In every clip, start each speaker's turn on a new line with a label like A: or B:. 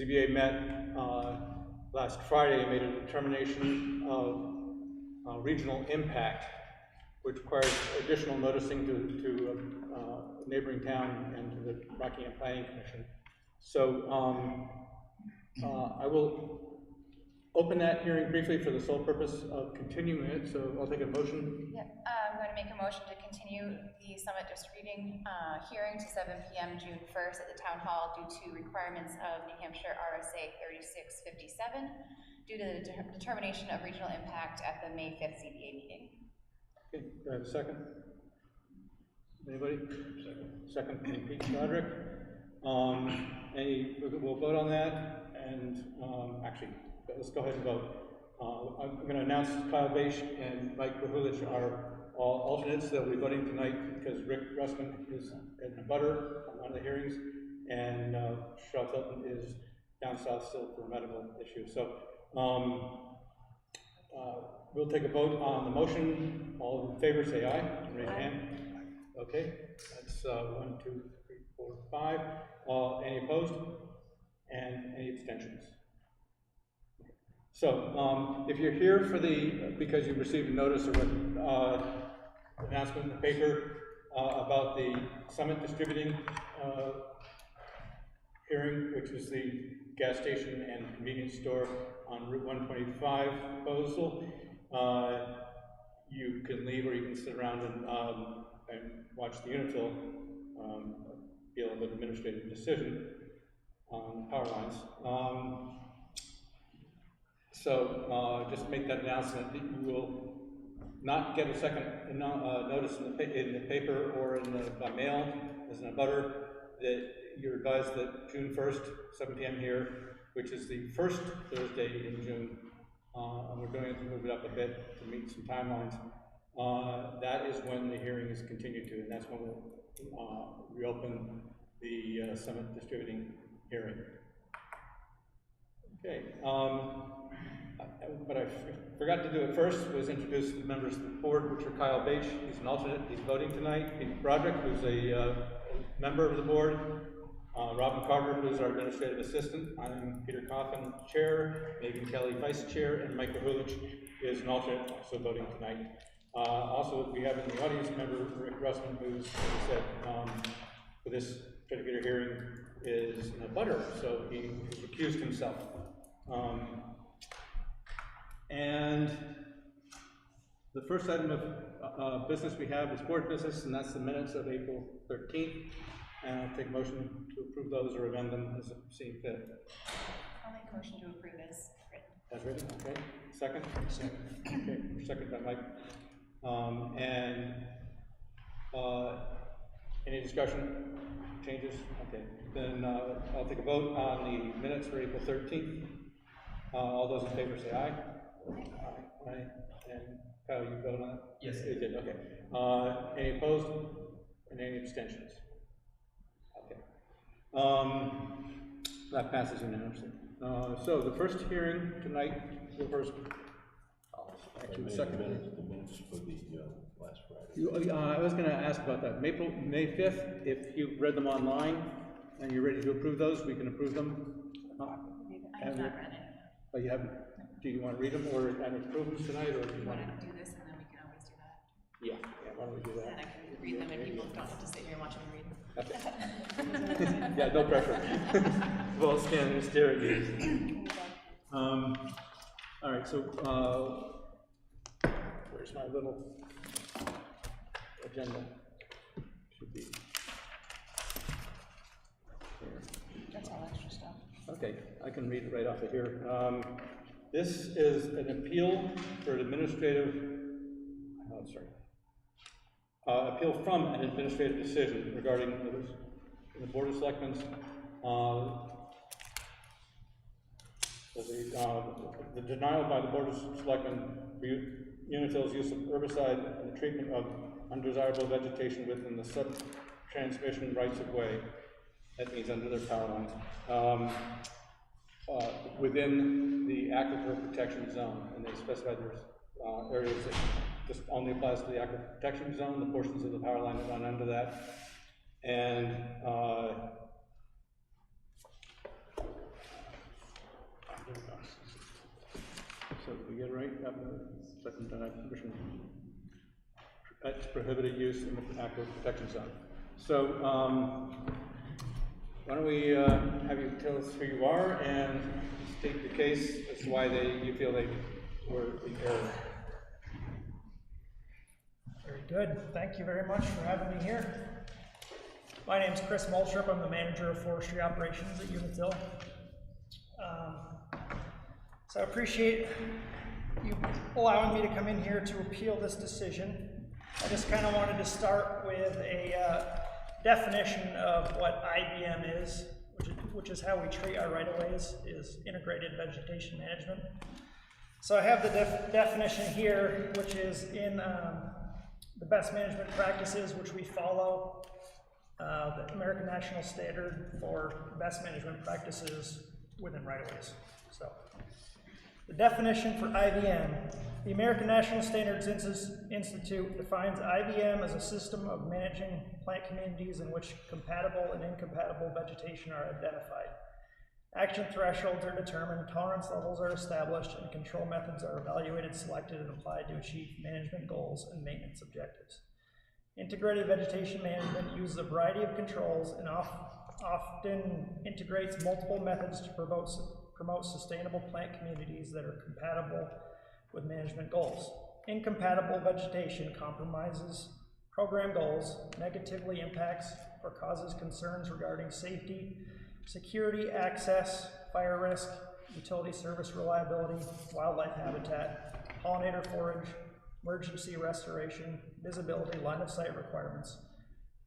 A: ZBA met last Friday and made a determination of regional impact, which requires additional noticing to a neighboring town and to the Rockingham Planning Commission. So I will open that hearing briefly for the sole purpose of continuing it. So I'll take a motion.
B: Yep, I'm going to make a motion to continue the summit distributing hearing to 7 p.m. June 1st at the Town Hall due to requirements of New Hampshire RSA 3657 due to the determination of regional impact at the May 5th ZBA meeting.
A: Okay, do I have a second? Anybody? Second from Pete Roderick. We'll vote on that, and actually, let's go ahead and vote. I'm going to announce Kyle Bache and Mike Wahulich are all alternates. They'll be voting tonight because Rick Russman is in a butter on one of the hearings, and Charlotte Hilton is down south still for a medical issue. So we'll take a vote on the motion. All in favor say aye. Raise your hand. Okay, that's 1, 2, 3, 4, 5. Any opposed? And any abstentions? So if you're here for because you received a notice or announcement in the paper about the summit distributing hearing, which is the gas station and convenience store on Route 125 proposal, you can leave or you can sit around and watch the Unitil deal with an administrative decision on power lines. So just make that announcement that you will not get a second notice in the paper or by mail as an abutter, that you're advised that June 1st, 7 p.m. here, which is the first Thursday in June, and we're going to move it up a bit to meet some timelines. That is when the hearing is continued to, and that's when we'll reopen the summit distributing hearing. Okay. What I forgot to do at first was introduce the members of the board, which are Kyle Bache, he's an alternate, he's voting tonight. Pete Broderick, who's a member of the board. Robin Carter, who's our administrative assistant. I'm Peter Coffin, chair. Megan Kelly, vice chair. And Mike Wahulich is an alternate, also voting tonight. Also, we have in the audience member Rick Russman, who's, as I said, for this particular hearing is in a butter, so he recused himself. And the first item of business we have is board business, and that's the minutes of April 13th. And I'll take a motion to approve those or amend them as seen fit.
B: I'll make a motion to approve as written.
A: As written, okay. Second? Second. Okay, second by Mike. Any discussion? Changes? Okay. Then I'll take a vote on the minutes for April 13th. All those in favor say aye. Aye. Aye. And Kyle, you vote on it? Yes. You did, okay. Any opposed? And any abstentions? Okay. That passes unanimously. So the first hearing tonight, the first, actually the second.
C: The minutes for the last Friday.
A: I was going to ask about that. May 5th, if you read them online and you're ready to approve those, we can approve them.
B: I have not read it.
A: Oh, you haven't? Do you want to read them or approve them tonight, or do you want
B: to do this and then we can always do that?
A: Yeah, why don't we do that?
B: And I can read them and people don't have to sit here and watch me read them.
A: Okay. Yeah, no pressure. Well, stand and stare at you. All right, so where's my little agenda? Should be here.
B: That's all extra stuff.
A: Okay, I can read it right off of here. This is an appeal for an administrative, appeal from an administrative decision regarding the Board of Selectmen's the denial by the Board of Selectmen for Unitil's use of herbicide and the treatment of undesirable vegetation within the sub-transmission rights of way. That means under their power lines. Within the aquifer protection zone, and they specify there's areas that just only applies to the aquifer protection zone, the portions of the power line that run under that, and second permission. It's prohibited use in the active protection zone. So, why don't we have you tell us who you are and state the case as to why you feel they were in error.
D: Very good. Thank you very much for having me here. My name is Chris Multrup. I'm the manager of forestry operations at Unitil. So I appreciate you allowing me to come in here to appeal this decision. I just kind of wanted to start with a definition of what IVM is, which is how we treat our right-of-ways, is integrated vegetation management. So I have the definition here, which is in the best management practices, which we follow, the American National Standard for best management practices within right-of-ways. So the definition for IVM, the American National Standards Institute defines IVM as a system of managing plant communities in which compatible and incompatible vegetation are identified. Action thresholds are determined, tolerance levels are established, and control methods are evaluated, selected, and applied to achieve management goals and maintenance objectives. Integrated vegetation management uses a variety of controls and often integrates multiple methods to promote sustainable plant communities that are compatible with management goals. Incompatible vegetation compromises program goals, negatively impacts or causes concerns regarding safety, security, access, fire risk, utility service reliability, wildlife habitat, pollinator forage, emergency restoration, visibility, line of sight requirements,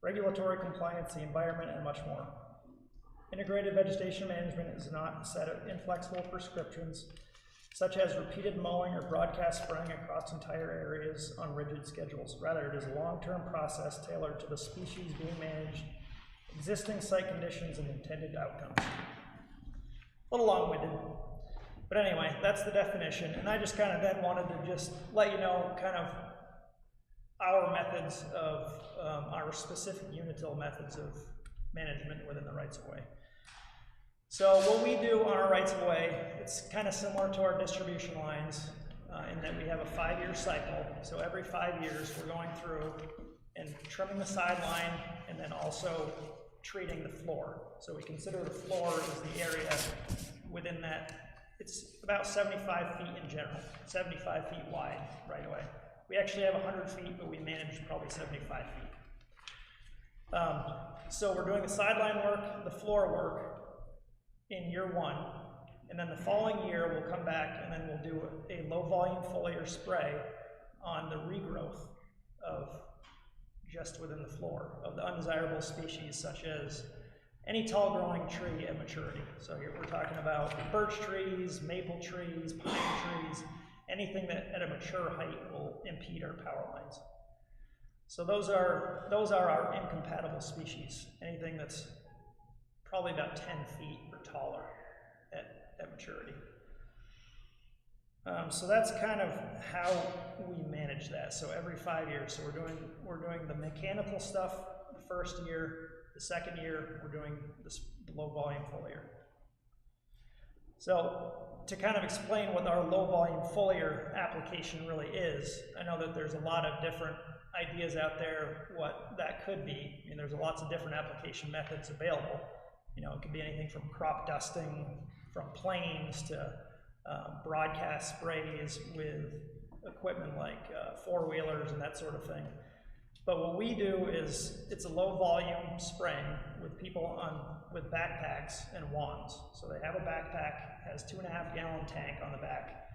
D: regulatory compliance, the environment, and much more. Integrated vegetation management is not a set of inflexible prescriptions, such as repeated mowing or broadcast spraying across entire areas on rigid schedules. Rather, it is a long-term process tailored to the species being managed, existing site conditions, and intended outcomes. A little long-winded, but anyway, that's the definition. And I just kind of then wanted to just let you know kind of our methods of, our specific Unitil methods of management within the rights-of-way. So what we do on our rights-of-way, it's kind of similar to our distribution lines in that we have a 5-year cycle. So every 5 years, we're going through and trimming the sideline and then also treating the floor. So we consider the floor as the area within that. It's about 75 feet in general, 75 feet wide right away. We actually have 100 feet, but we manage probably 75 feet. So we're doing the sideline work, the floor work in year 1, and then the following year we'll come back and then we'll do a low volume foliar spray on the regrowth of just within the floor of the undesirable species, such as any tall growing tree at maturity. So here we're talking about birch trees, maple trees, pine trees, anything that at a mature height will impede our power lines. So those are our incompatible species, anything that's probably about 10 feet or taller at maturity. So that's kind of how we manage that. So every 5 years, so we're doing the mechanical stuff the first year. The second year, we're doing the low volume foliar. So to kind of explain what our low volume foliar application really is, I know that there's a lot of different ideas out there what that could be. I mean, there's lots of different application methods available. You know, it could be anything from crop dusting, from planes to broadcast sprays with equipment like four-wheelers and that sort of thing. But what we do is it's a low volume spraying with people with backpacks and wands. So they have a backpack, has 2.5 gallon tank on the back,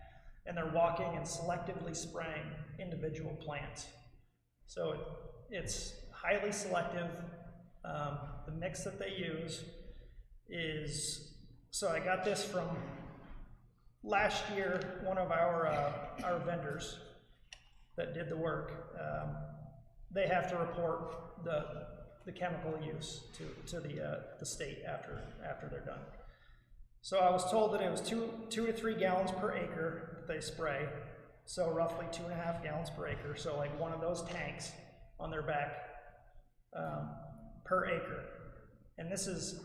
D: and they're walking and selectively spraying individual plants. So it's highly selective. The mix that they use is, so I got this from last year, one of our vendors that did the work. They have to report the chemical use to the state after they're done. So I was told that it was 2 to 3 gallons per acre that they spray. So roughly 2.5 gallons per acre. So like one of those tanks on their back per acre. And this is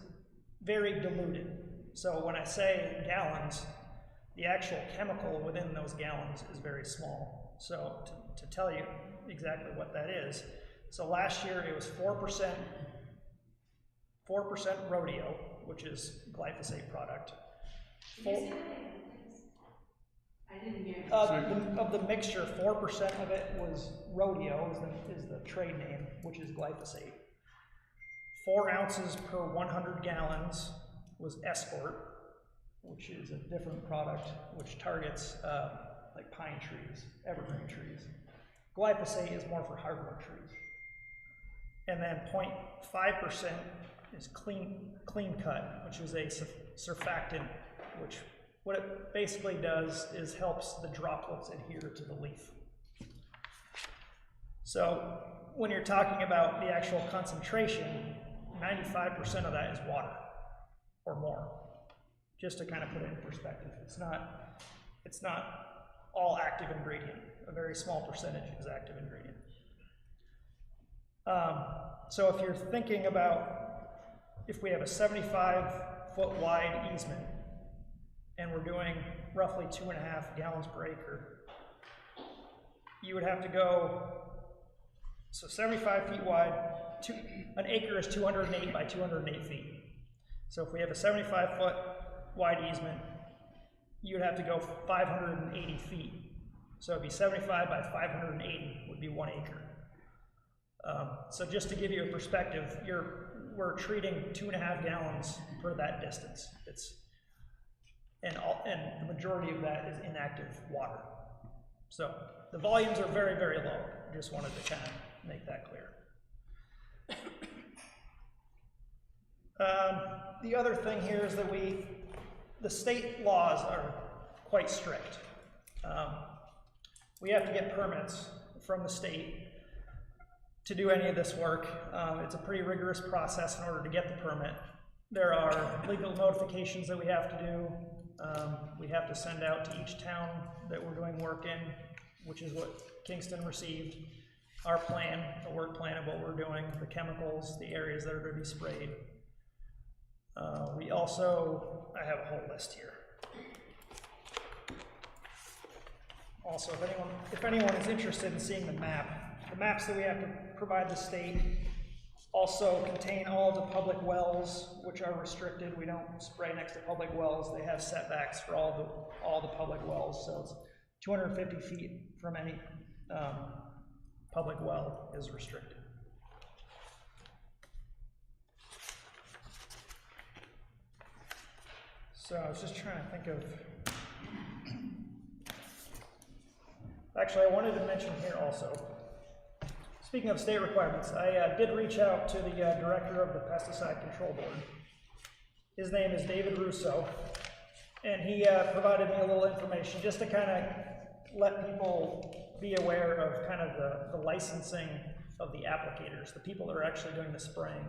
D: very diluted. So when I say gallons, the actual chemical within those gallons is very small. So to tell you exactly what that is, so last year it was 4% rodeo, which is glyphosate product.
E: I didn't hear.
D: Of the mixture, 4% of it was rodeo, is the trade name, which is glyphosate. 4 ounces per 100 gallons was Escort, which is a different product which targets like pine trees, evergreen trees. Glyphosate is more for hardwood trees. And then 0.5% is clean cut, which is a surfactant, which what it basically does is helps the droplets adhere to the leaf. So when you're talking about the actual concentration, 95% of that is water or more. Just to kind of put it in perspective, it's not all active ingredient. A very small percentage is active ingredient. So if you're thinking about if we have a 75-foot wide easement and we're doing roughly 2.5 gallons per acre, you would have to go, so 75 feet wide, an acre is 208 by 208 feet. So if we have a 75-foot wide easement, you would have to go 580 feet. So it'd be 75 by 580 would be 1 acre. So just to give you a perspective, we're treating 2.5 gallons per that distance. And the majority of that is inactive water. So the volumes are very, very low. Just wanted to kind of make that clear. The other thing here is that the state laws are quite strict. We have to get permits from the state to do any of this work. It's a pretty rigorous process in order to get the permit. There are legal notifications that we have to do. We have to send out to each town that we're doing work in, which is what Kingston received, our plan, the work plan of what we're doing, the chemicals, the areas that are going to be sprayed. I have a whole list here. Also, if anyone is interested in seeing the maps that we have to provide the state also contain all of the public wells, which are restricted. We don't spray next to public wells. They have setbacks for all the public wells, so it's 250 feet from any public well is restricted. So I was just trying to think of, actually I wanted to mention here also, speaking of state requirements, I did reach out to the director of the Pesticide Control Board. His name is David Russo, and he provided me a little information just to kind of let people be aware of kind of the licensing of the applicators. The people that are actually doing the spraying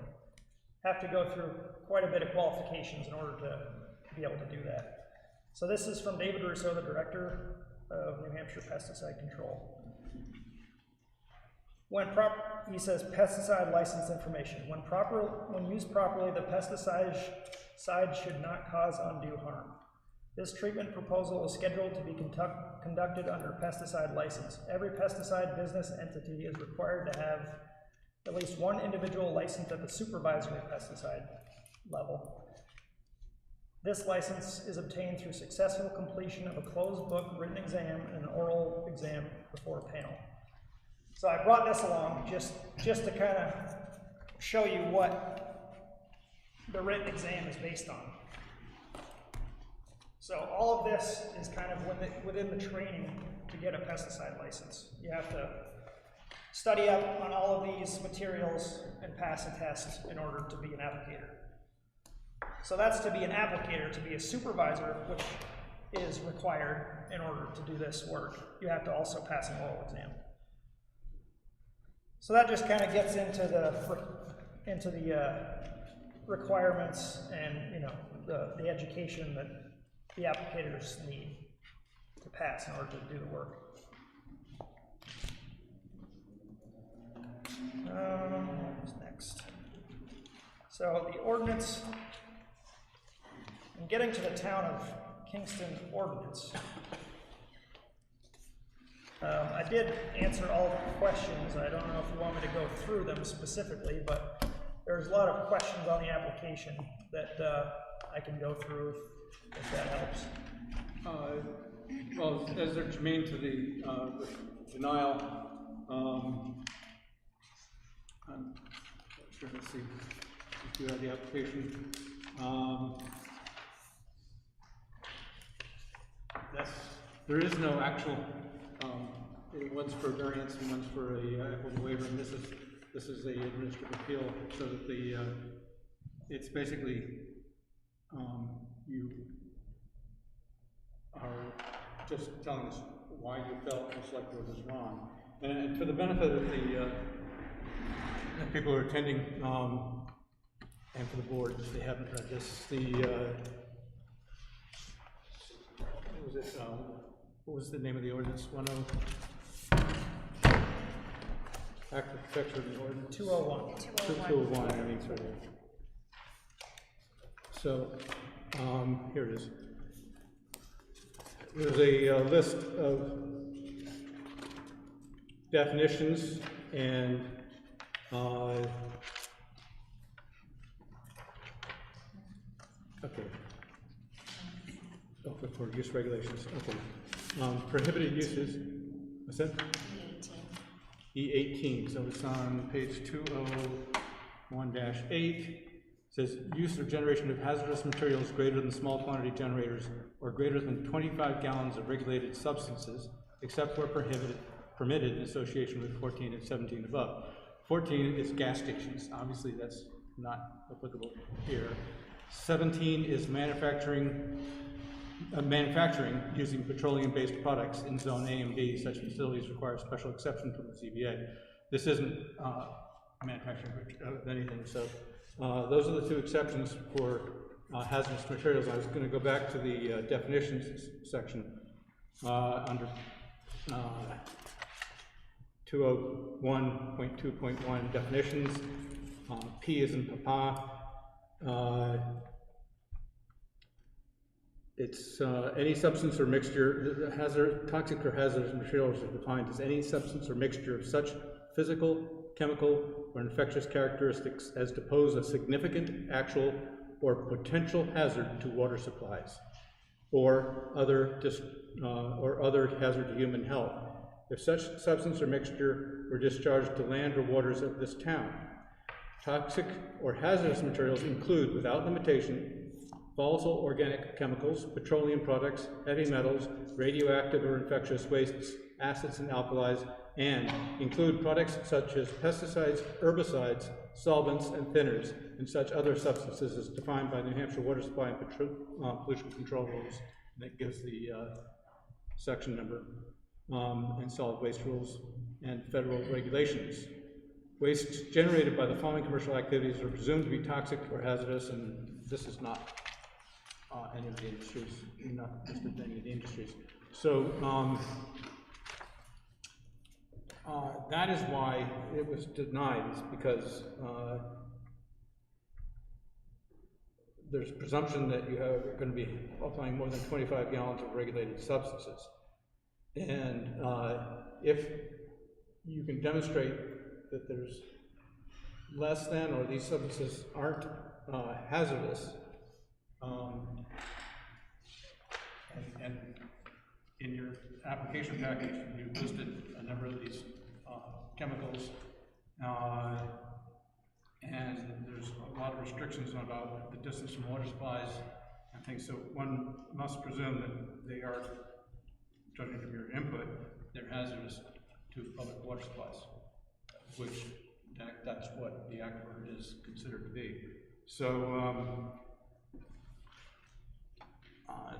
D: have to go through quite a bit of qualifications in order to be able to do that. So this is from David Russo, the director of New Hampshire Pesticide Control. He says pesticide license information. When used properly, the pesticide should not cause undue harm. This treatment proposal is scheduled to be conducted under pesticide license. Every pesticide business entity is required to have at least one individual licensed at the supervisory pesticide level. This license is obtained through successful completion of a closed book written exam and an oral exam before a panel. So I brought this along just to kind of show you what the written exam is based on. So all of this is kind of within the training to get a pesticide license. You have to study up on all of these materials and pass a test in order to be an applicator. So that's to be an applicator. To be a supervisor, which is required in order to do this work, you have to also pass an oral exam. So that just kind of gets into the requirements and the education that the applicators need to pass in order to do the work. What's next? So the ordinance, and getting to the town of Kingston ordinance. I did answer all the questions. I don't know if you want me to go through them specifically, but there's a lot of questions on the application that I can go through if that helps.
A: Well, as they're germane to the denial, I'm not sure, let's see, if you have the application. There is no actual, one's for variance and one's for a equitable waiver, and this is a administrative appeal, so that the, it's basically, you are just telling us why you felt the select board was wrong. And for the benefit of the people who are attending, and for the board, if they haven't read this, what was the name of the ordinance? 10 Act of Protection of the Ordinance?
D: 201.
A: 201, I think it's right here. So, here it is. There's a list of definitions and okay. Oh, for use regulations. Okay. Prohibited uses. What's that? E18. So it's on page 201-8. Says use or generation of hazardous materials greater than small quantity generators or greater than 25 gallons of regulated substances, except where permitted in association with 14 and 17 above. 14 is gas stations. Obviously, that's not applicable here. 17 is manufacturing using petroleum-based products in zone A and B. Such facilities require special exception from the ZBA. This isn't manufacturing of anything, so those are the two exceptions for hazardous materials. I was going to go back to the definitions section under 201.2.1 definitions. P is in Papa. It's any substance or mixture, toxic or hazardous materials are defined as any substance or mixture of such physical, chemical, or infectious characteristics as to pose a significant actual or potential hazard to water supplies or other hazard to human health, if such substance or mixture were discharged to land or waters of this town. Toxic or hazardous materials include, without limitation, volatile organic chemicals, petroleum products, heavy metals, radioactive or infectious wastes, acids and alkalis, and include products such as pesticides, herbicides, solvents, and thinners, and such other substances as defined by New Hampshire Water Supply and Pollution Control Rules. That gives the section number, and solid waste rules and federal regulations. Wastes generated by the following commercial activities are presumed to be toxic or hazardous, and this is not any of the industries, not listed any of the industries. So that is why it was denied, is because there's presumption that you are going to be applying more than 25 gallons of regulated substances. And if you can demonstrate that there's less than, or these substances aren't hazardous, and in your application package, you listed a number of these chemicals, and there's a lot of restrictions about the distance from water supplies and things, so one must presume that they are, judging from your input, they're hazardous to public water supplies, which that's what the aquifer is considered to be. So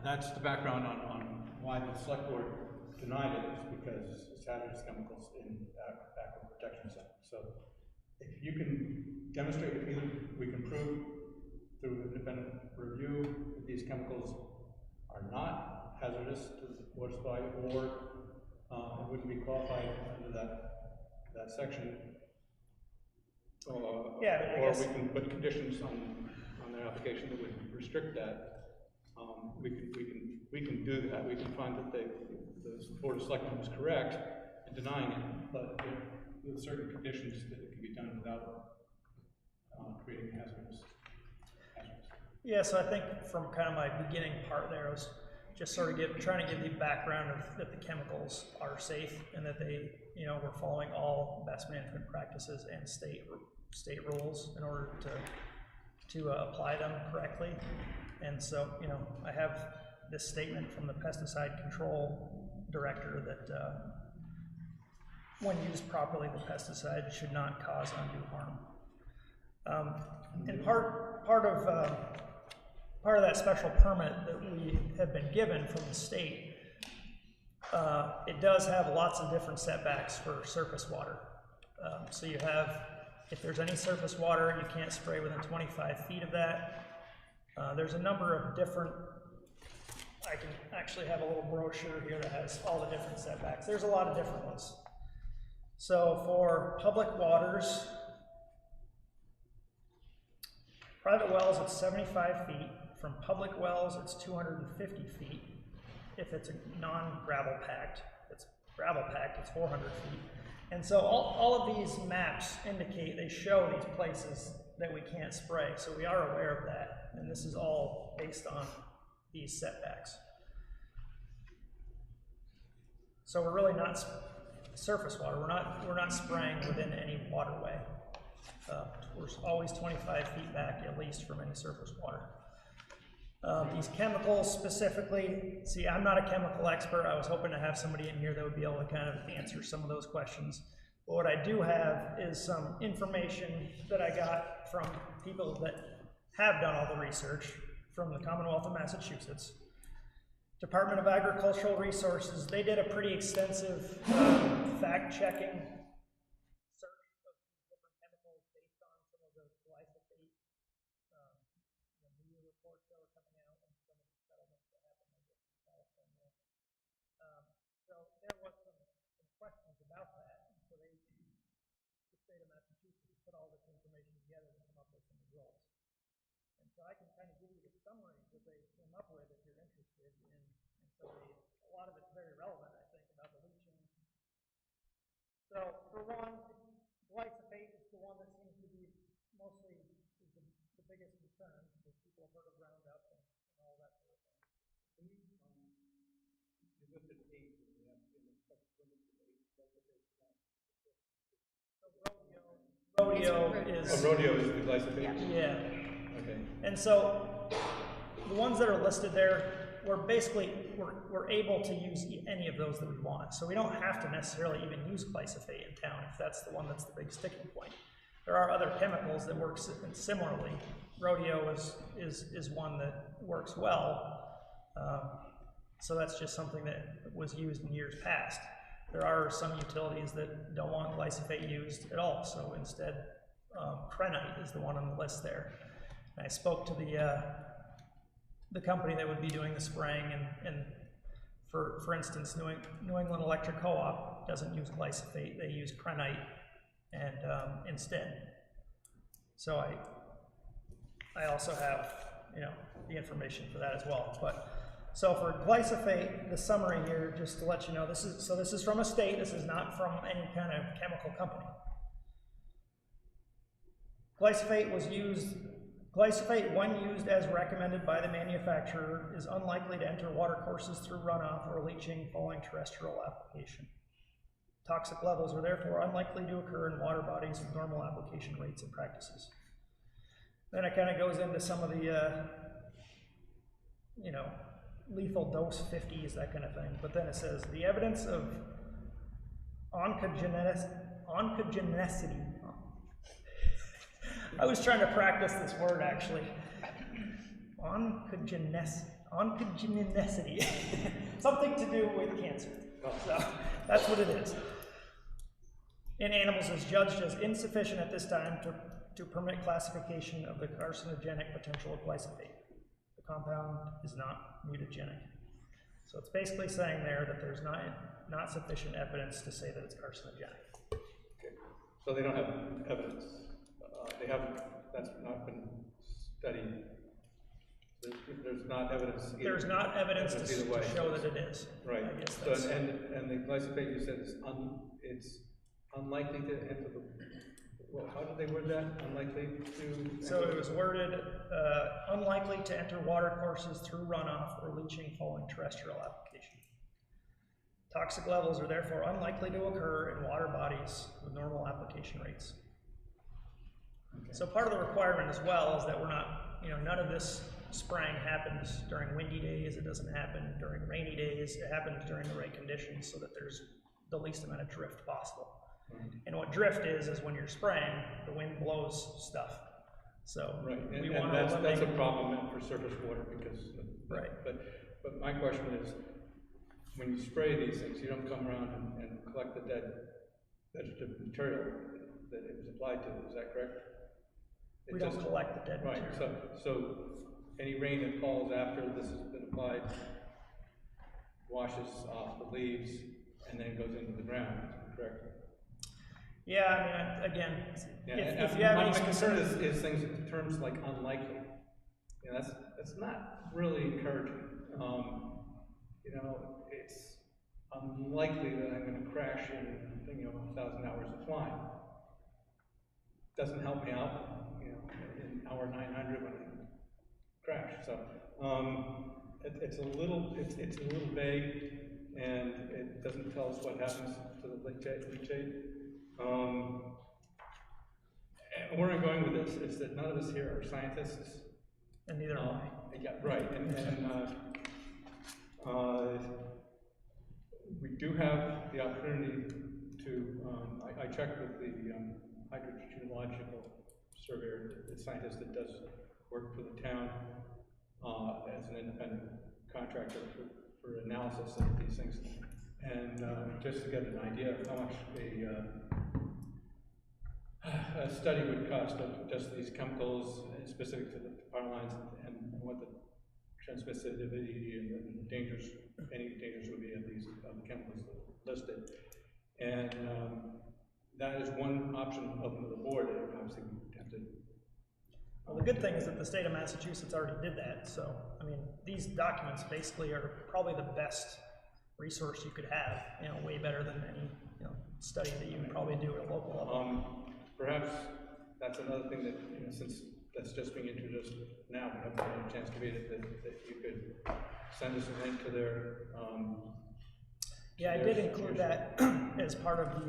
A: that's the background on why the select board denied it, is because it's hazardous chemicals in aquifer protection zone. So if you can demonstrate, either we can prove through independent review that these chemicals are not hazardous to the water supply, or it wouldn't be qualified under that section.
D: Yeah, I guess
A: we can put conditions on their application that would restrict that. We do that. We can find that the Board of Selectmen was correct in denying it, but there are certain conditions that it can be done without creating hazards.
D: Yeah, so I think from kind of my beginning part there, I was just sort of trying to give the background of that the chemicals are safe and that they, we're following all best management practices and state rules in order to apply them correctly. And so, I have this statement from the pesticide control director that when used properly, the pesticide should not cause undue harm. And part of that special permit that we have been given from the state, it does have lots of different setbacks for surface water. So you have, if there's any surface water, you can't spray within 25 feet of that. There's a number of different, I can actually have a little brochure here that has all the different setbacks. There's a lot of different ones. So for public waters, private wells, it's 75 feet. From public wells, it's 250 feet. If it's a non-gravel packed, it's gravel packed, it's 400 feet. And so all of these maps indicate, they show these places that we can't spray. So we are aware of that. And this is all based on these setbacks. So we're really not surface water. We're not spraying within any waterway. We're always 25 feet back at least from any surface water. These chemicals specifically, see, I'm not a chemical expert. I was hoping to have somebody in here that would be able to kind of answer some of those questions. But what I do have is some information that I got from people that have done all the research from the Commonwealth of Massachusetts. Department of Agricultural Resources, they did a pretty extensive fact-checking search of different chemicals based on some of the glyphosate media reports that were coming out and some of the settlements that happened in California. So there was some questions about that, and so the state of Massachusetts put all this information together to come up with some results. And so I can kind of give you the summary that they came up with if you're interested in. And so a lot of it's very relevant, I think, about the leaching. So for one, glyphosate is the one that seems to be mostly the biggest concern because people have heard of Roundup and all that sort of thing.
C: You listed 8 in the limit to 8 glyphosate.
D: So rodeo is...
A: Oh, rodeo is the glyphosate?
D: Yeah.
A: Okay.
D: And so the ones that are listed there, we're able to use any of those that we want. So we don't have to necessarily even use glyphosate in town if that's the one that's the big sticking point. There are other chemicals that work similarly. Rodeo is one that works well. So that's just something that was used in years past. There are some utilities that don't want glyphosate used at all. So instead, Krenite is the one on the list there. And I spoke to the company that would be doing the spraying, and for instance, New England Electric Co-op doesn't use glyphosate; they use Krenite, and instead. So I also have the information for that as well. But so for glyphosate, the summary here, just to let you know, this is from a state. This is not from any kind of chemical company. Glyphosate, when used as recommended by the manufacturer, is unlikely to enter watercourses through runoff or leaching following terrestrial application. Toxic levels are therefore unlikely to occur in water bodies with normal application rates and practices. Then it kind of goes into some of the, lethal dose 50s, that kind of thing. But then it says, the evidence of oncogenicity. I was trying to practice this word, actually. Oncogenicity. Something to do with cancer. So that's what it is. In animals is judged as insufficient at this time to permit classification of the carcinogenic potential of glyphosate. The compound is not mutagenic. So it's basically saying there that there's not sufficient evidence to say that it's carcinogenic.
A: Okay. So they don't have evidence. That's not been studied. there's not evidence.
D: There's not evidence to
A: either way.
D: show that it is.
A: Right.
D: I guess
A: So,
D: that's,
A: and the glyphosate you said is it's unlikely to enter the, well, how did they word that? Unlikely to?
D: so it was worded, unlikely to enter water courses through runoff or leaching following terrestrial application. Toxic levels are therefore unlikely to occur in water bodies with normal application rates.
A: Okay.
D: So part of the requirement as well is that we're not, none of this spraying happens during windy days, it doesn't happen during rainy days, it happens during the right conditions so that there's the least amount of drift possible. And what drift is when you're spraying, the wind blows stuff. So
A: Right,
D: we
A: and
D: want to
A: that's
D: eliminate.
A: a problem for surface water because,
D: Right.
A: But my question is, when you spray these things, you don't come around and collect the dead vegetative material that it was applied to, is that correct?
D: We don't collect the dead
A: Right,
D: material.
A: so any rain that falls after this has been applied washes off the leaves and then goes into the ground, correct?
D: Yeah, I mean, again,
A: Yeah,
D: if you have any
A: my concern
D: specific,
A: is things in terms like unlikely. That's not really encouraging. It's unlikely that I'm going to crash in 1,000 hours of flying. Doesn't help me out, in hour 900 when I crash. So it's a little vague, and it doesn't tell us what happens to the leachate. And where I'm going with this is that none of us here are scientists.
D: and neither am I.
A: Yeah, right, and we do have the opportunity to, I checked with the hydrogeological surveyor, the scientist that does work for the town as an independent contractor for analysis of these things. And just to get an idea of how much a study would cost of just these chemicals specific to the power lines and what the transmissivity and the dangers, any dangers would be of these chemicals listed. And that is one option open to the board. Obviously, we have to.
D: Well, the good thing is that the state of Massachusetts already did that, so, I mean, these documents basically are probably the best resource you could have, way better than any, study that you would probably do at a local level.
A: Perhaps that's another thing that, since that's just being introduced now, we haven't had a chance to read it, that you could send us a link to their,
D: Yeah, I did include that as part of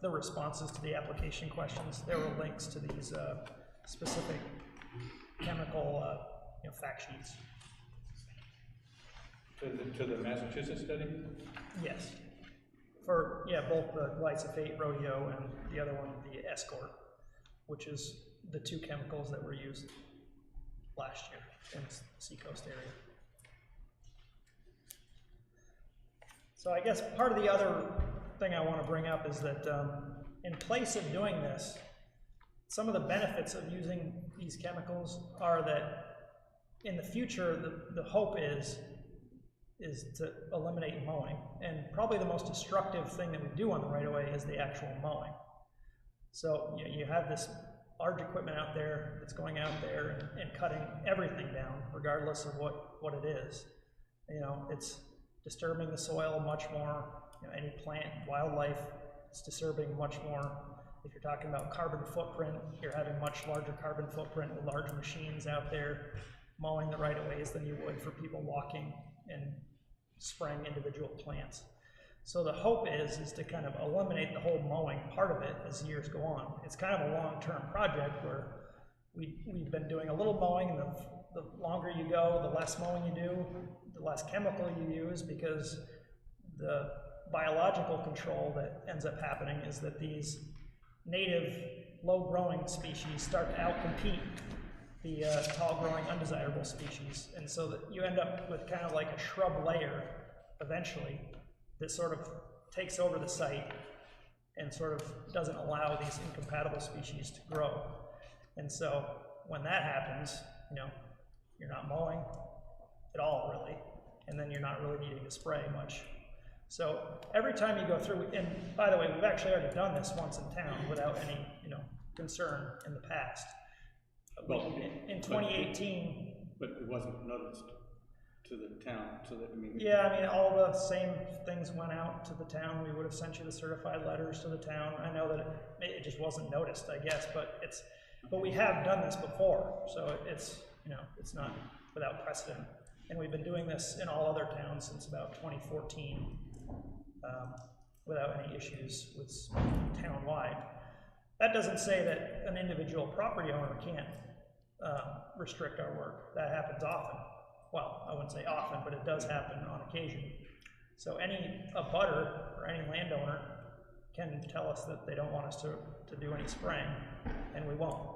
D: the responses to the application questions. There were links to these specific chemical fact sheets.
A: to the Massachusetts study.
D: Yes. For, both the glyphosate rodeo and the other one, the escort, which is the two chemicals that were used last year in the Seacoast area. So I guess part of the other thing I want to bring up is that in place of doing this, some of the benefits of using these chemicals are that in the future, the hope is to eliminate mowing. And probably the most destructive thing that we do on the right-of-way is the actual mowing. So you have this large equipment out there that's going out there and cutting everything down, regardless of what it is. It's disturbing the soil much more. Any plant, wildlife, it's disturbing much more. If you're talking about carbon footprint, you're having much larger carbon footprint with large machines out there mowing the right-of-ways than you would for people walking and spraying individual plants. So the hope is to kind of eliminate the whole mowing part of it as years go on. It's kind of a long-term project where we've been doing a little mowing, and the longer you go, the less mowing you do, the less chemical you use, because the biological control that ends up happening is that these native low-growing species start to outcompete the tall-growing undesirable species, and so that you end up with kind of like a shrub layer eventually that sort of takes over the site and sort of doesn't allow these incompatible species to grow. And so when that happens, you're not mowing at all really, and then you're not really needing to spray much. So every time you go through, and by the way, we've actually already done this once in town without any, concern in the past. In 2018,
A: but it wasn't noticed to the town, so that, I mean.
D: Yeah, I mean, all the same things went out to the town. We would have sent you the certified letters to the town. I know that it just wasn't noticed, I guess, but we have done this before, so it's, you know, it's not without precedent. And we've been doing this in all other towns since about 2014, without any issues with town-wide. That doesn't say that an individual property owner can't restrict our work. That happens often. Well, I wouldn't say often, but it does happen on occasion. So any abutter or any landowner can tell us that they don't want us to do any spraying, and we won't.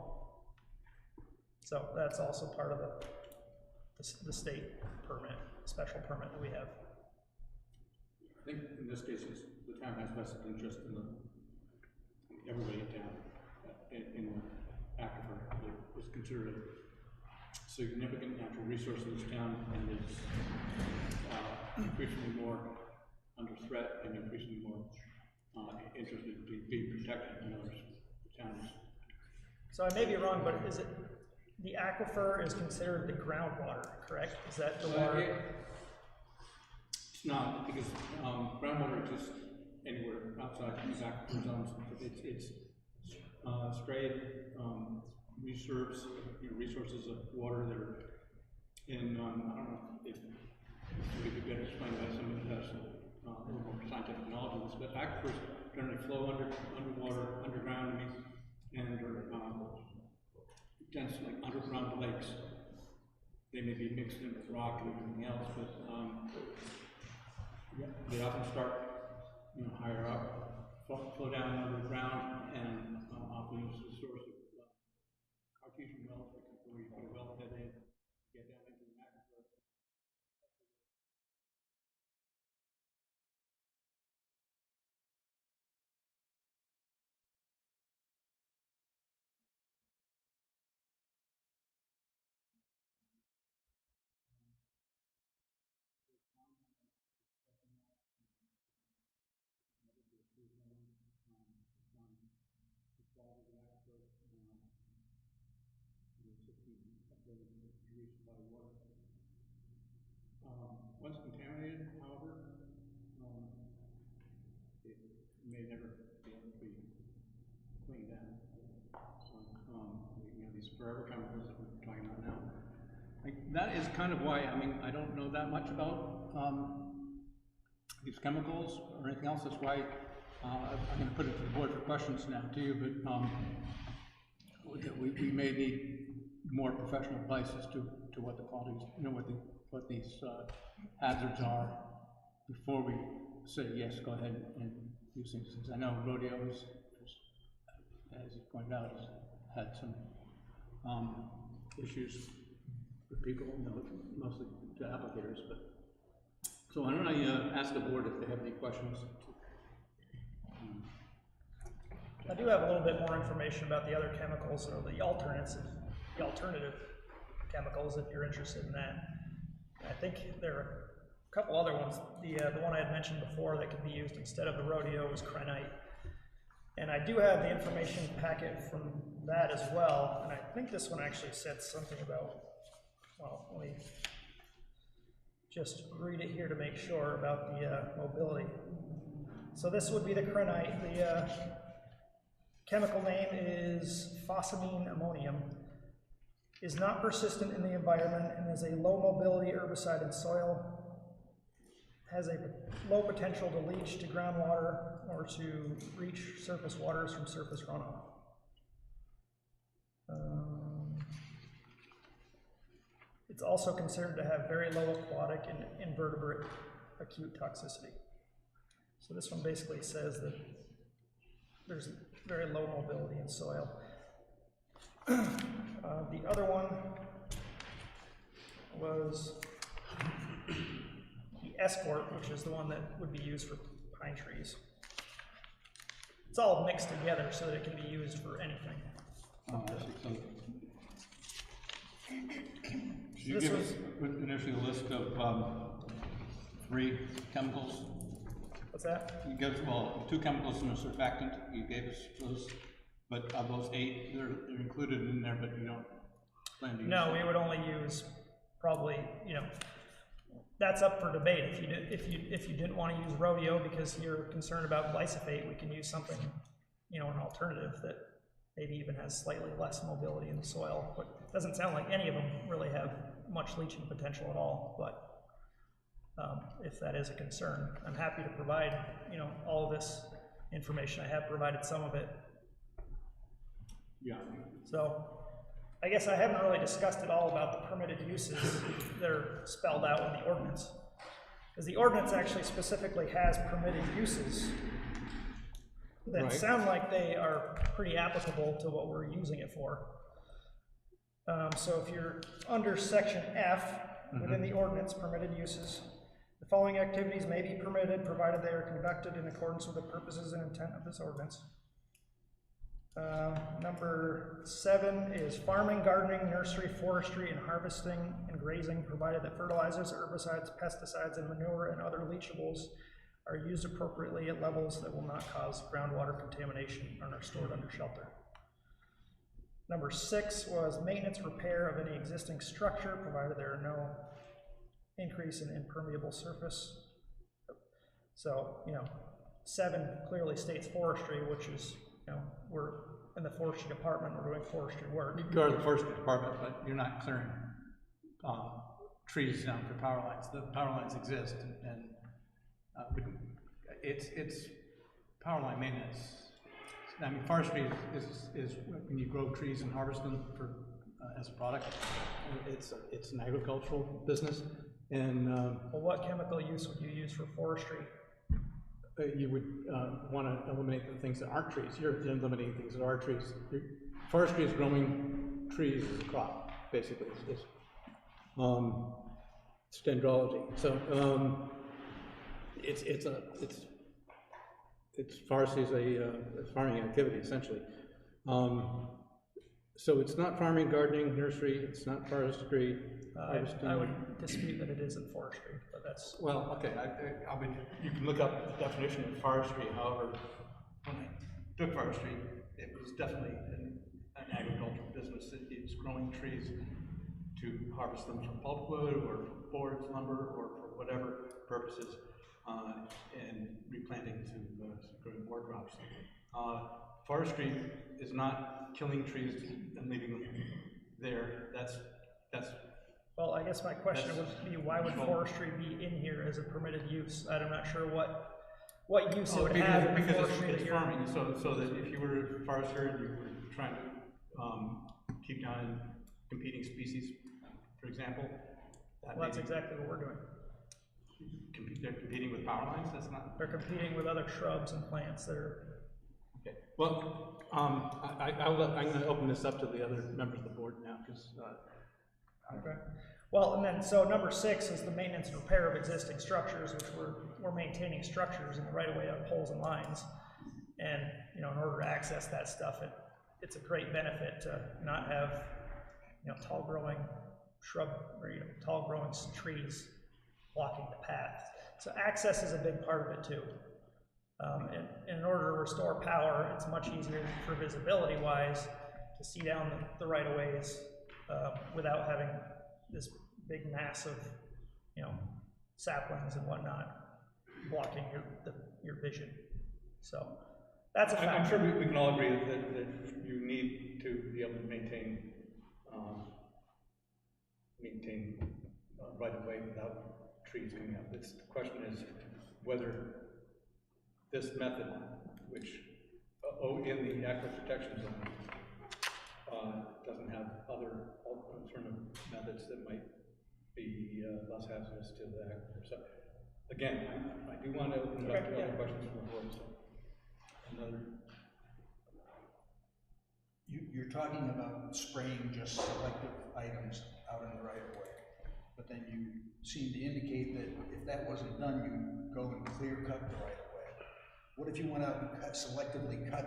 D: So that's also part of the state permit, special permit that we have.
A: I think in this case, the town has vested interest in everybody in town, in the aquifer. It is considered a significant natural resource of this town, and is increasingly more under threat and increasingly more interested in being protected in other towns.
D: So I may be wrong, but is it, the aquifer is considered the groundwater, correct? Is that the water?
A: It's not, because groundwater exists anywhere outside these aquifer zones. It's straight reserves, resources of water that are in, I don't know if we could better explain by somebody who has a little more scientific knowledge of this, but aquifers generally flow underwater, underground, and are dense, like underground lakes. They may be mixed in with rock and everything else, but they often start higher up, flow down under the ground, and often use the source of artesian wells, where you put a well head in, get down into the aquifer. Once contaminated, however, it may never be able to be cleaned out. So, these forever chemicals that we're talking about now. That is kind of why, I don't know that much about these chemicals or anything else. That's why I'm going to put it to the board for questions now to you, but we may need more professional advice as to what the qualities, what these hazards are before we say yes, go ahead and use things. I know rodeos, as you pointed out, has had some issues with people, mostly to applicators. But so why don't I ask the board if they have any questions?
D: I do have a little bit more information about the other chemicals, or the alternative chemicals, if you're interested in that. I think there are a couple other ones. The one I had mentioned before that could be used instead of the rodeo was crenite. And I do have the information packet from that as well, and I think this one actually said something about, well, let me just read it here to make sure about the mobility. So this would be the crenite. The chemical name is phosphamine ammonium. Is not persistent in the environment and is a low mobility herbicide in soil. Has a low potential to leach to groundwater or to reach surface waters from surface runoff. It's also considered to have very low aquatic and invertebrate acute toxicity. So this one basically says that there's very low mobility in soil. The other one was the escort, which is the one that would be used for pine trees. It's all mixed together so that it can be used for anything.
A: Should you give us initially a list of 3 chemicals?
D: What's that?
A: You gave us, well, 2 chemicals and a surfactant. You gave us those, but of those 8, they're included in there, but you don't plan to use
D: No,
A: them.
D: we would only use probably, you know, that's up for debate. If you didn't want to use rodeo because you're concerned about glyphosate, we can use something, you know, an alternative that maybe even has slightly less mobility in the soil. But it doesn't sound like any of them really have much leaching potential at all. But if that is a concern, I'm happy to provide, you know, all of this information. I have provided some of it.
A: Yeah.
D: So I guess I haven't really discussed at all about the permitted uses that are spelled out in the ordinance. Because the ordinance actually specifically has permitted uses that sound like they are pretty applicable to what we're using it for. So if you're under section F, within the ordinance, permitted uses, the following activities may be permitted provided they are conducted in accordance with the purposes and intent of this ordinance. Number 7 is farming, gardening, nursery, forestry, and harvesting and grazing, provided that fertilizers, herbicides, pesticides, and manure and other leachables are used appropriately at levels that will not cause groundwater contamination and are stored under shelter. Number 6 was maintenance, repair of any existing structure, provided there are no increase in impermeable surface. So, you know, 7 clearly states forestry, which is, you know, we're in the forestry department, we're doing forestry work.
A: You go to the forestry department, but you're not clearing trees down for power lines. The power lines exist, and it's power line maintenance. I mean, forestry is when you grow trees and harvest them for as a product. It's an agricultural business, and
D: well, what chemical use would you use for forestry?
A: You would want to eliminate the things that aren't trees. You're eliminating things that are trees. Forestry is growing trees as a crop, basically. It's dendrology. So forestry is a farming activity essentially. So it's not farming, gardening, nursery. It's not forestry.
D: I would dispute that it isn't forestry, but that's...
A: Well, okay, I mean, you can look up the definition of forestry. However, when I took forestry, it was definitely an agricultural business. It's growing trees to harvest them for pulpwood or for boards, lumber, or for whatever purposes, and replanting to grow more crops. Forestry is not killing trees and leaving them there. That's
D: Well, I guess my question would be, why would forestry be in here as a permitted use? I'm not sure what use it would have in
A: because
D: forestry.
A: it's farming, so that if you were a forester and you were trying to keep down competing species, for example.
D: That's exactly what we're doing.
A: They're competing with power lines. That's not.
D: They're competing with other shrubs and plants that are.
A: Okay. Well, I'm going to open this up to the other members of the board now, because.
D: Okay. Well, and then so number 6 is the maintenance and repair of existing structures, which we're maintaining structures in the right of way on poles and lines, and you know, in order to access that stuff, it's a great benefit to not have, you know, tall growing shrub or, you know, tall growing trees blocking the path. So access is a big part of it too. And in order to restore power, it's much easier for visibility wise to see down the right of ways without having this big mass of, you know, saplings and whatnot blocking your vision. So that's a fact.
A: I'm sure we can all agree that you need to be able to maintain right of way without trees coming up. The question is whether this method, which in the aquifer protection zone, doesn't have other alternative methods that might be less hazardous to the aquifer. So again, I do want to open it up to other questions from the board. So another.
C: You're talking about spraying just selective items out in the right of way, but then you seem to indicate that if that wasn't done, you go and clear cut the right of way. What if you went out and selectively cut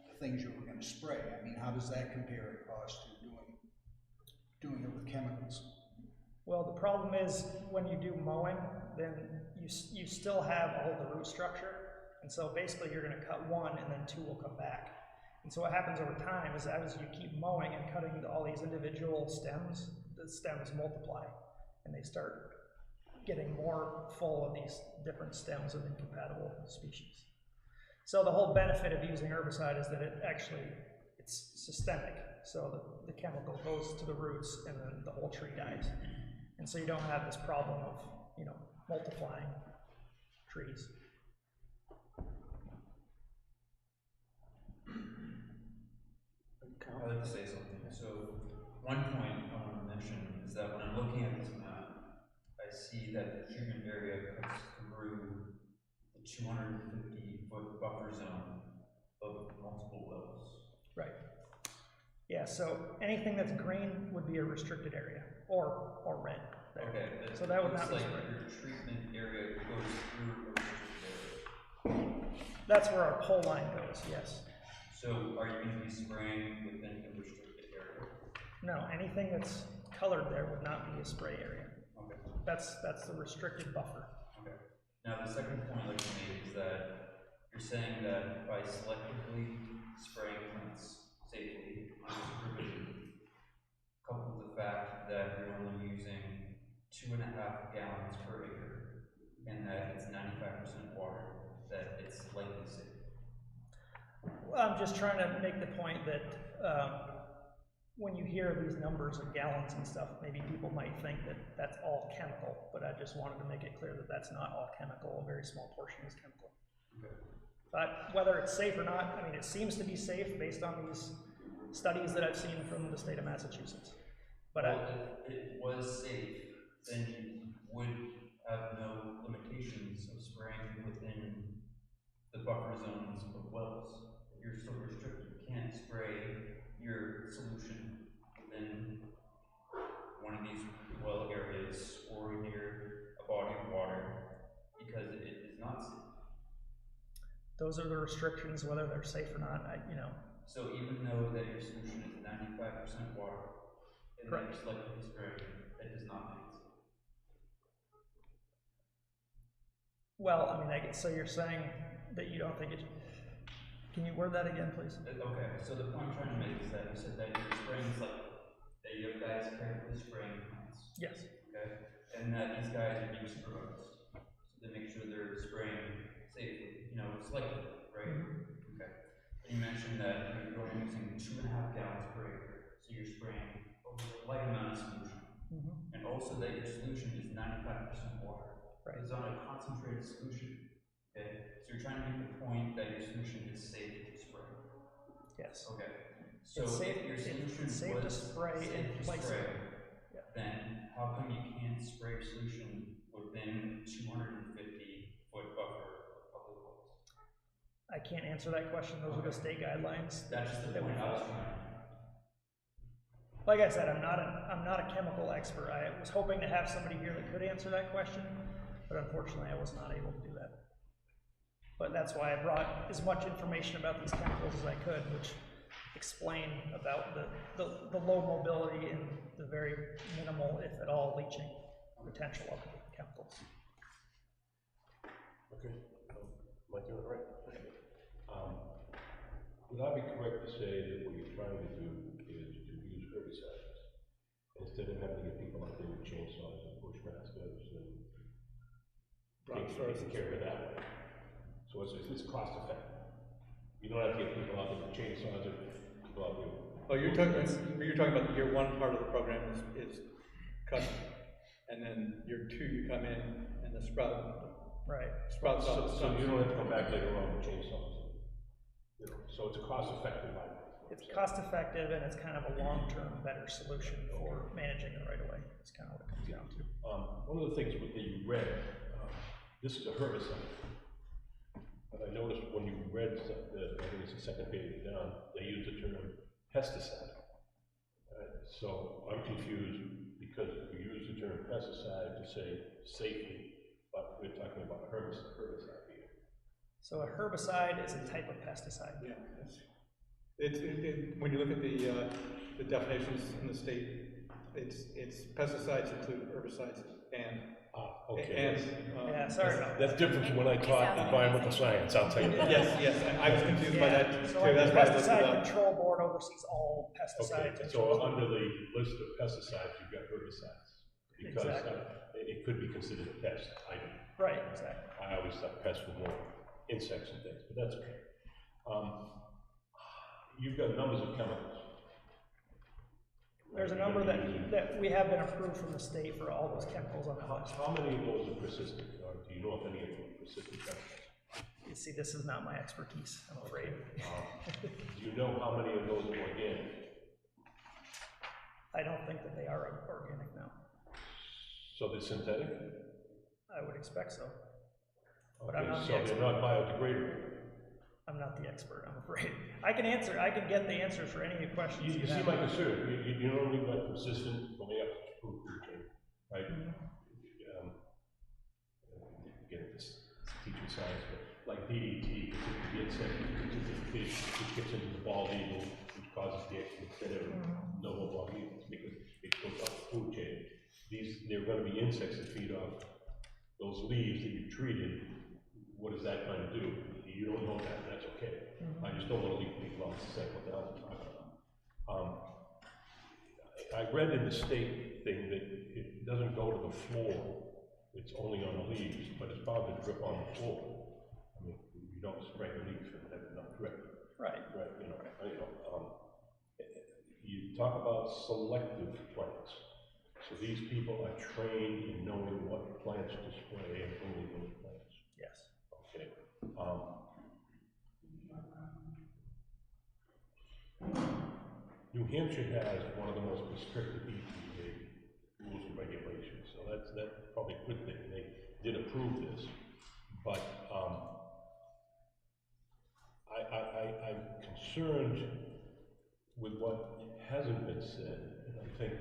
C: the things you were going to spray? I mean, how does that compare in cost to doing it with chemicals?
D: Well, the problem is when you do mowing, then you still have all the root structure, and so basically you're going to cut one and then 2 will come back. And so what happens over time is as you keep mowing and cutting all these individual stems, the stems multiply. and they start getting more full of these different stems of incompatible species. So the whole benefit of using herbicide is that it's systemic. So the chemical goes to the roots and then the whole tree dies. And so you don't have this problem of, multiplying trees.
F: I'd like to say something. So one point I want to mention is that when I'm looking at this map, I see that the treatment area cuts through the 250-foot buffer zone of multiple wells.
D: Right. Yeah, so anything that's green would be a restricted area, or red. There.
F: Okay,
D: so that would not be
F: like
D: sprayed.
F: your treatment area goes through a restricted area.
D: That's where our pole line goes, yes.
F: So are you going to be spraying within the restricted area?
D: No, anything that's colored there would not be a spray area.
F: Okay.
D: That's the restricted buffer.
F: Okay. Now the second point I'd like to make is that you're saying that by selectively spraying plants safely under supervision, coupled with the fact that you're only using 2.5 gallons per acre and that it's 95% water, that it's likely safe.
D: Well, I'm just trying to make the point that when you hear these numbers of gallons and stuff, maybe people might think that that's all chemical, but I just wanted to make it clear that that's not all chemical. A very small portion is chemical.
F: Okay.
D: But whether it's safe or not, I mean, it seems to be safe based on these studies that I've seen from the state of Massachusetts. But
F: well, if it was safe, then you would have no limitations of spraying within the buffer zones of wells. You're still restricted. You can't spray your solution within one of these well areas or near a body of water because it is not safe.
D: those are the restrictions, whether they're safe or not.
F: So even though that your solution is 95% water and that you're selectively spraying, that does not make it safe.
D: Well, I mean, so you're saying that you don't think it. Can you word that again, please?
F: Okay, so the point I'm trying to make is that you said that you're spraying selectively, that you have guys carefully spraying plants.
D: Yes.
F: Okay, and that these guys are being supervised, so they make sure they're spraying safely, selectively, right? Mm-hmm. Okay. And you mentioned that you're only using 2.5 gallons per acre, so you're spraying a light amount of solution, and also that your solution is 95% water.
D: Right.
F: It's on a concentrated solution. Okay, so you're trying to make the point that your solution is safe to spray.
D: Yes.
F: Okay. So if your solution
D: it's safe to spray in places.
F: Then how come you can't spray your solution within 250-foot buffer of public wells?
D: I can't answer that question. Those are the state guidelines.
F: That's just the point I was trying to make.
D: Like I said, I'm not a chemical expert. I was hoping to have somebody here that could answer that question, but unfortunately I was not able to do that. But that's why I brought as much information about these chemicals as I could, which explain about the low mobility and the very minimal, if at all, leaching potential of the chemicals.
G: Okay, am I doing it right? Okay. Would I be correct to say that what you're trying to do is to use herbicides instead of having to get people out there with chainsaws and bushmasters and taking care of it that way? So it's cost effective. You don't have to get people out there with chainsaws or people out there.
A: Oh, you're talking about the year one part of the program is cut, and then year two you come in and the sprouts off.
G: So you don't have to come back later on with chainsaws. So it's a cost effective item.
D: It's cost effective and it's kind of a long-term better solution for managing it right away. It's kind of what it comes down to.
G: One of the things that you read, this is a herbicide. But I noticed when you read, I think it's the second page down, they use the term pesticide. So I'm confused because we use the term pesticide to say safety, but we're talking about herbicide here.
D: So a herbicide is a type of pesticide.
A: Yeah, when you look at the definitions in the state, it's pesticides include herbicides and
D: yeah, sorry about that.
G: That's different from when I taught environmental science, I'll tell you that.
A: Yes, I was confused by that too.
D: So
A: That's
D: the
A: why I looked it
D: pesticide
A: up.
D: control board oversees all pesticides.
G: Okay, so under the list of pesticides, you've got herbicides. because
D: Exactly.
G: it could be considered a pest item.
D: Right, exactly.
G: I always thought pests were more insects and things, but that's okay. You've got numbers of chemicals.
D: There's a number that we have been approved from the state for all those chemicals on the list.
G: How many of those are persistent, or do you know if any of them are persistent chemicals?
D: You see, this is not my expertise, I'm afraid.
G: Do you know how many of those are organic?
D: I don't think that they are organic now.
G: So they're synthetic?
D: I would expect so. But
G: Okay,
D: I'm not the
G: so
D: expert.
G: they're not biodegradable.
D: I'm not the expert, I'm afraid. I can get the answers for any questions
G: You
D: you
G: see
D: have.
G: my concern, you know what I mean by persistent, going up to food chain, right? Again, this teaching science, but like DDT, gets into the insect, gets into the fish, which gets into the bald eagle, which causes the instead of no more bald eagles, because it goes up the food chain. They're gonna be insects that feed off those leaves that you treated. What is that going to do? You don't know that, and that's okay. I just don't want to leave people off the same without talking about. I read in the state thing that it doesn't go to the floor, it's only on the leaves, but it's bound to drip on the floor. I mean, you don't spray the leaf and have it not drip.
D: Right.
G: Right, you talk about selective plants. So these people are trained in knowing what plants to spray and only those plants.
D: Yes.
G: Okay. New Hampshire has one of the most restrictive EPA rules and regulations, so that's probably a good thing. They did approve this, but I'm concerned with what hasn't been said, and I think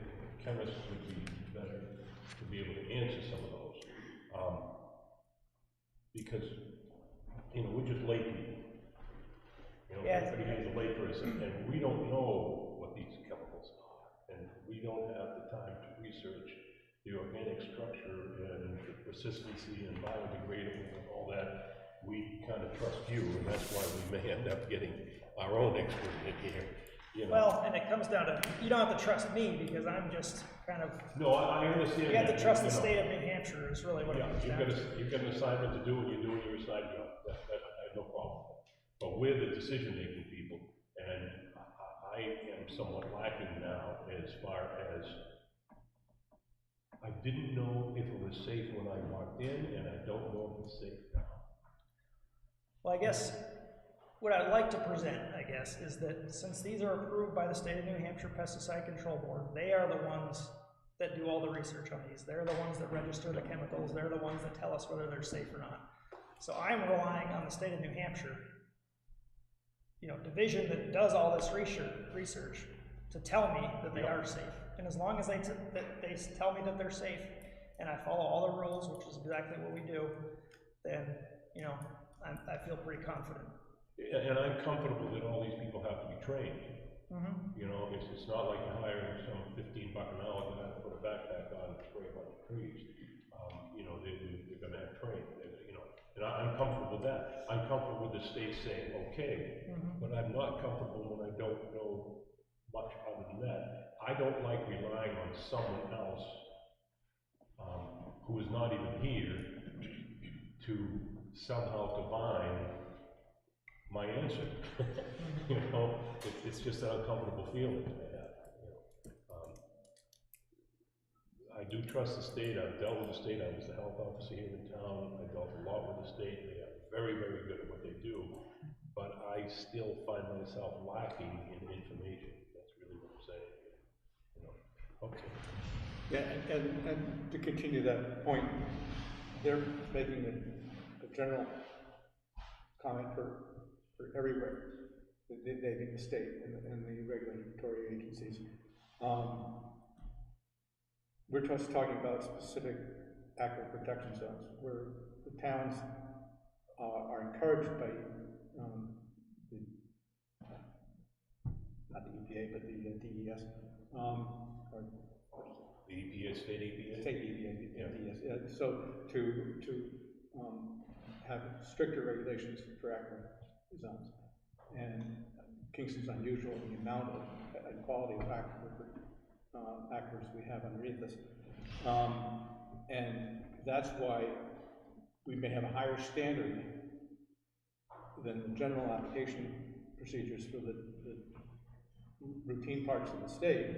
G: chemists would be better to be able to answer some of those. Because, we're just lay people.
D: Yeah.
G: Everybody here's a lay person, and we don't know what these chemicals are. And we don't have the time to research the organic structure and the persistency and biodegradable and all that. We kind of trust you, and that's why we may end up getting our own expert in here.
D: Well, and it comes down to, you don't have to trust me, because I'm just kind of,
G: No, I understand.
D: you have to
G: that,
D: trust the state of New Hampshire is really what it comes down to.
G: You've got an assignment to do, and you're doing your side job. I have no problem with that. But we're the decision-making people, and I am somewhat lacking now as far as I didn't know if it was safe when I walked in, and I don't know if it's safe now.
D: Well, I guess what I'd like to present, is that since these are approved by the state of New Hampshire Pesticide Control Board, they are the ones that do all the research on these. They're the ones that register the chemicals. They're the ones that tell us whether they're safe or not. So I'm relying on the state of New Hampshire, division that does all this research to tell me that they are safe. And as long as they tell me that they're safe, and I follow all the rules, which is exactly what we do, then, I feel pretty confident.
G: And I'm comfortable that all these people have to be trained. It's not like you're hiring some $15 an hour guy to put a backpack on and spray a bunch of trees. They're going to have training. And I'm comfortable with that. I'm comfortable with the state saying, okay, but I'm not comfortable when I don't know much other than that. I don't like relying on someone else who is not even here to somehow divine my answer. It's just an uncomfortable feeling that I have. I do trust the state. I've dealt with the state. I was the health officer here in town. I dealt a lot with the state. They are very, very good at what they do. But I still find myself lacking in information. That's really what I'm saying. Okay.
A: Yeah, and to continue that point, they're making a general comment for everywhere, they think the state and the regulatory agencies. We're just talking about specific aquifer protection zones where the towns are encouraged by not the EPA, but the DES, or
G: The EPA, state EPA?
A: State EPA, DES. So to have stricter regulations for aquifer zones. And Kingston's unusual in the amount of and quality of aquifers we have underneath us. And that's why we may have a higher standard than the general application procedures for the routine parts of the state.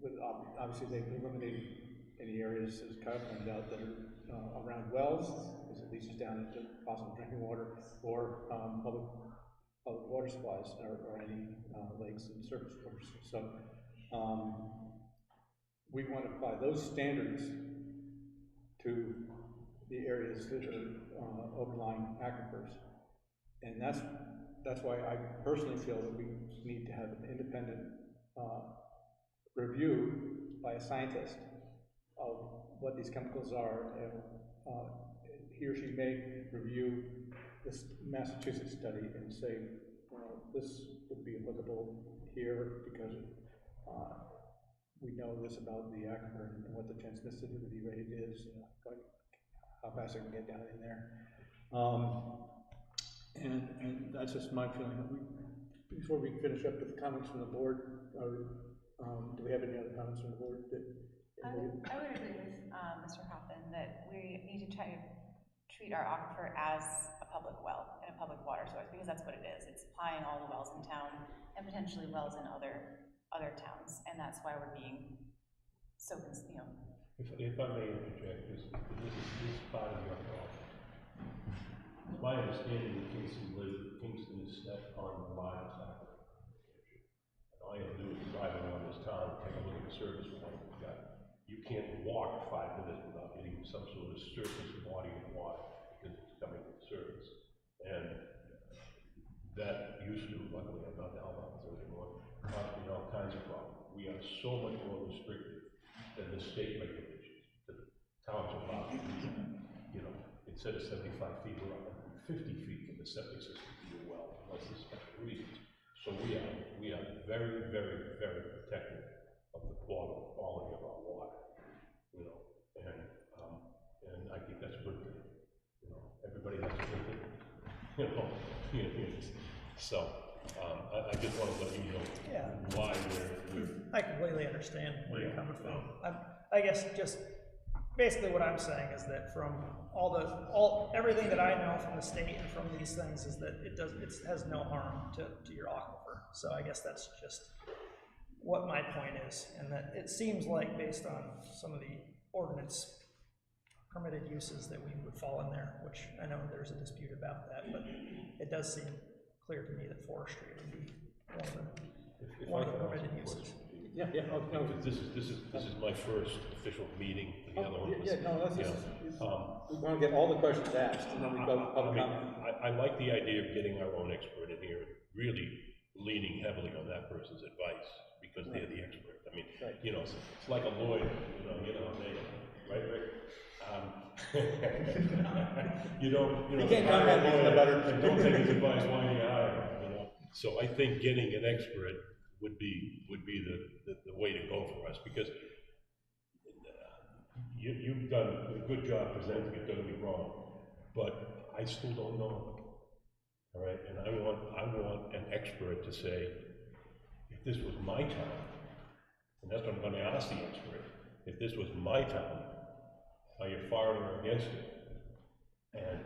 A: But obviously they've eliminated any areas, as Kyle pointed out, that are around wells, because it leads us down into possible drinking water, or public water supplies, or any lakes and surface waters. So we want to apply those standards to the areas that are overlying aquifers. And that's why I personally feel that we need to have an independent review by a scientist of what these chemicals are, and he or she may review this Massachusetts study and say, well, this would be applicable here because we know this about the aquifer and what the transmissivity rate is, like how fast I can get down in there. And that's just my feeling. Before we finish up with the comments from the board, do we have any other comments from the board?
B: I would agree with Mr. Hoffman that we need to try to treat our aquifer as a public well and a public water source, because that's what it is. It's supplying all the wells in town and potentially wells in other towns, and that's why we're being so,
G: If I may interject, this is part of your problem. It's my understanding that Kingston is set on the largest aquifer. And all you have to do is drive around this town and take a look at the surface water we've got. You can't walk 5 minutes without hitting some sort of surface body of water because it's coming to the surface. And that used to, luckily I'm not the health officer anymore, cause me all kinds of problems. We are so much more restricted than the state regulations. The towns are allowed to do, instead of 75 feet, we're up 50 feet from the septic system to your well, unless there's special reasons. So we are very, very, very protective of the quality of our water, and I think that's a good thing. Everybody has a good thing, So I just want to let you know why we're
D: I completely understand where you're coming from. I guess just basically what I'm saying is that from everything that I know from the state and from these things is that it has no harm to your aquifer. So I guess that's just what my point is, and that it seems like based on some of the ordinance permitted uses that we would fall in there, which I know there's a dispute about that, but it does seem clear to me that forestry would be one of the permitted uses.
A: Yeah. Oh, no.
G: This is my first official meeting. The other one was,
A: we want to get all the questions asked, and then we go to public comment.
G: I like the idea of getting our own expert in here, really leaning heavily on that person's advice because they're the expert. I mean, it's like a lawyer. Right, Rick? You can't comment and don't take his advice. Why do you hire him? So I think getting an expert would be the way to go for us, because you've done a good job presenting it, don't get me wrong, but I still don't know. All right, and I want an expert to say, if this was my town, and that's what I'm going to ask the expert, if this was my town, are you for or against it? And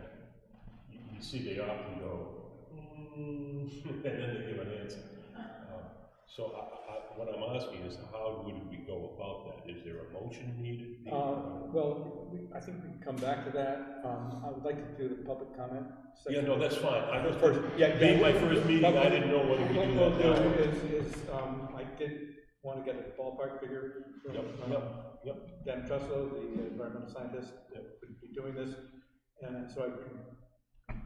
G: you see they often go, and then they give an answer. So what I'm asking is, how would we go about that? Is there a motion needed?
A: Well, I think we can come back to that. I would like to do the public comment section.
G: Yeah, no, that's fine.
A: Being
G: my first meeting, I didn't know whether we do that.
A: What we'll do I did want to get a ballpark figure from Dan Trusso, the environmental scientist that would be doing this, and so I can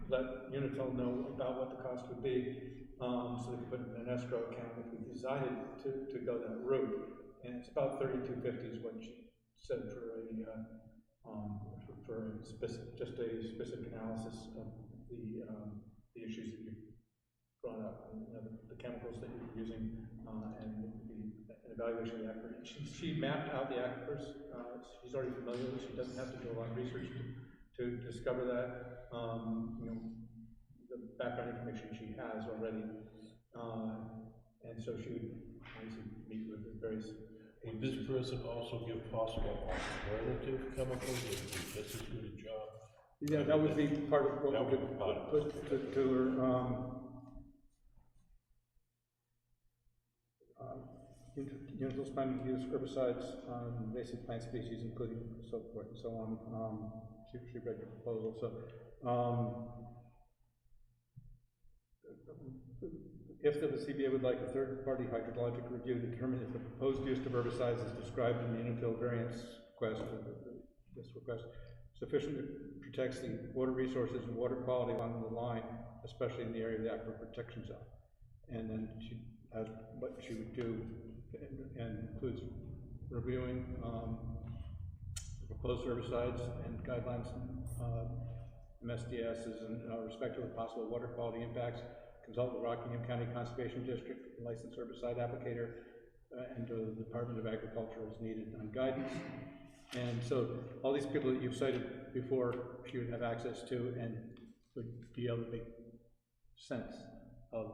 A: let Unitil know about what the cost would be, so they can put it in an escrow account if we decided to go that route. And it's about $3,250 is what she said for a specific analysis of the issues that you brought up, the chemicals that you're using, and the evaluation of the aquifer. She mapped out the aquifers. She's already familiar with it. She doesn't have to do a lot of research to discover that. The background information she has already, and so she would obviously meet with the various
G: Would this person also give possible alternative chemicals that do just as good a job?
A: Yeah, that would be part of what
G: That
A: we
G: would
A: could
G: be part of
A: put to her, universal spending use herbicides on invasive plant species, including so forth and so on. She read your proposal, so, if the CBA would like a third-party hydrologic review to determine if the proposed use of herbicides as described in the Unitil variance request, this request, sufficiently protects the water resources and water quality along the line, especially in the area of the aquifer protection zone. And then she has what she would do, and includes reviewing proposed herbicides and guidelines, MSDSs, and respect to the possible water quality impacts. Consult with Rockingham County Conservation District, licensed herbicide applicator, and the Department of Agriculture as needed on guidance. And so all these people that you've cited before, she would have access to and would be able to make sense of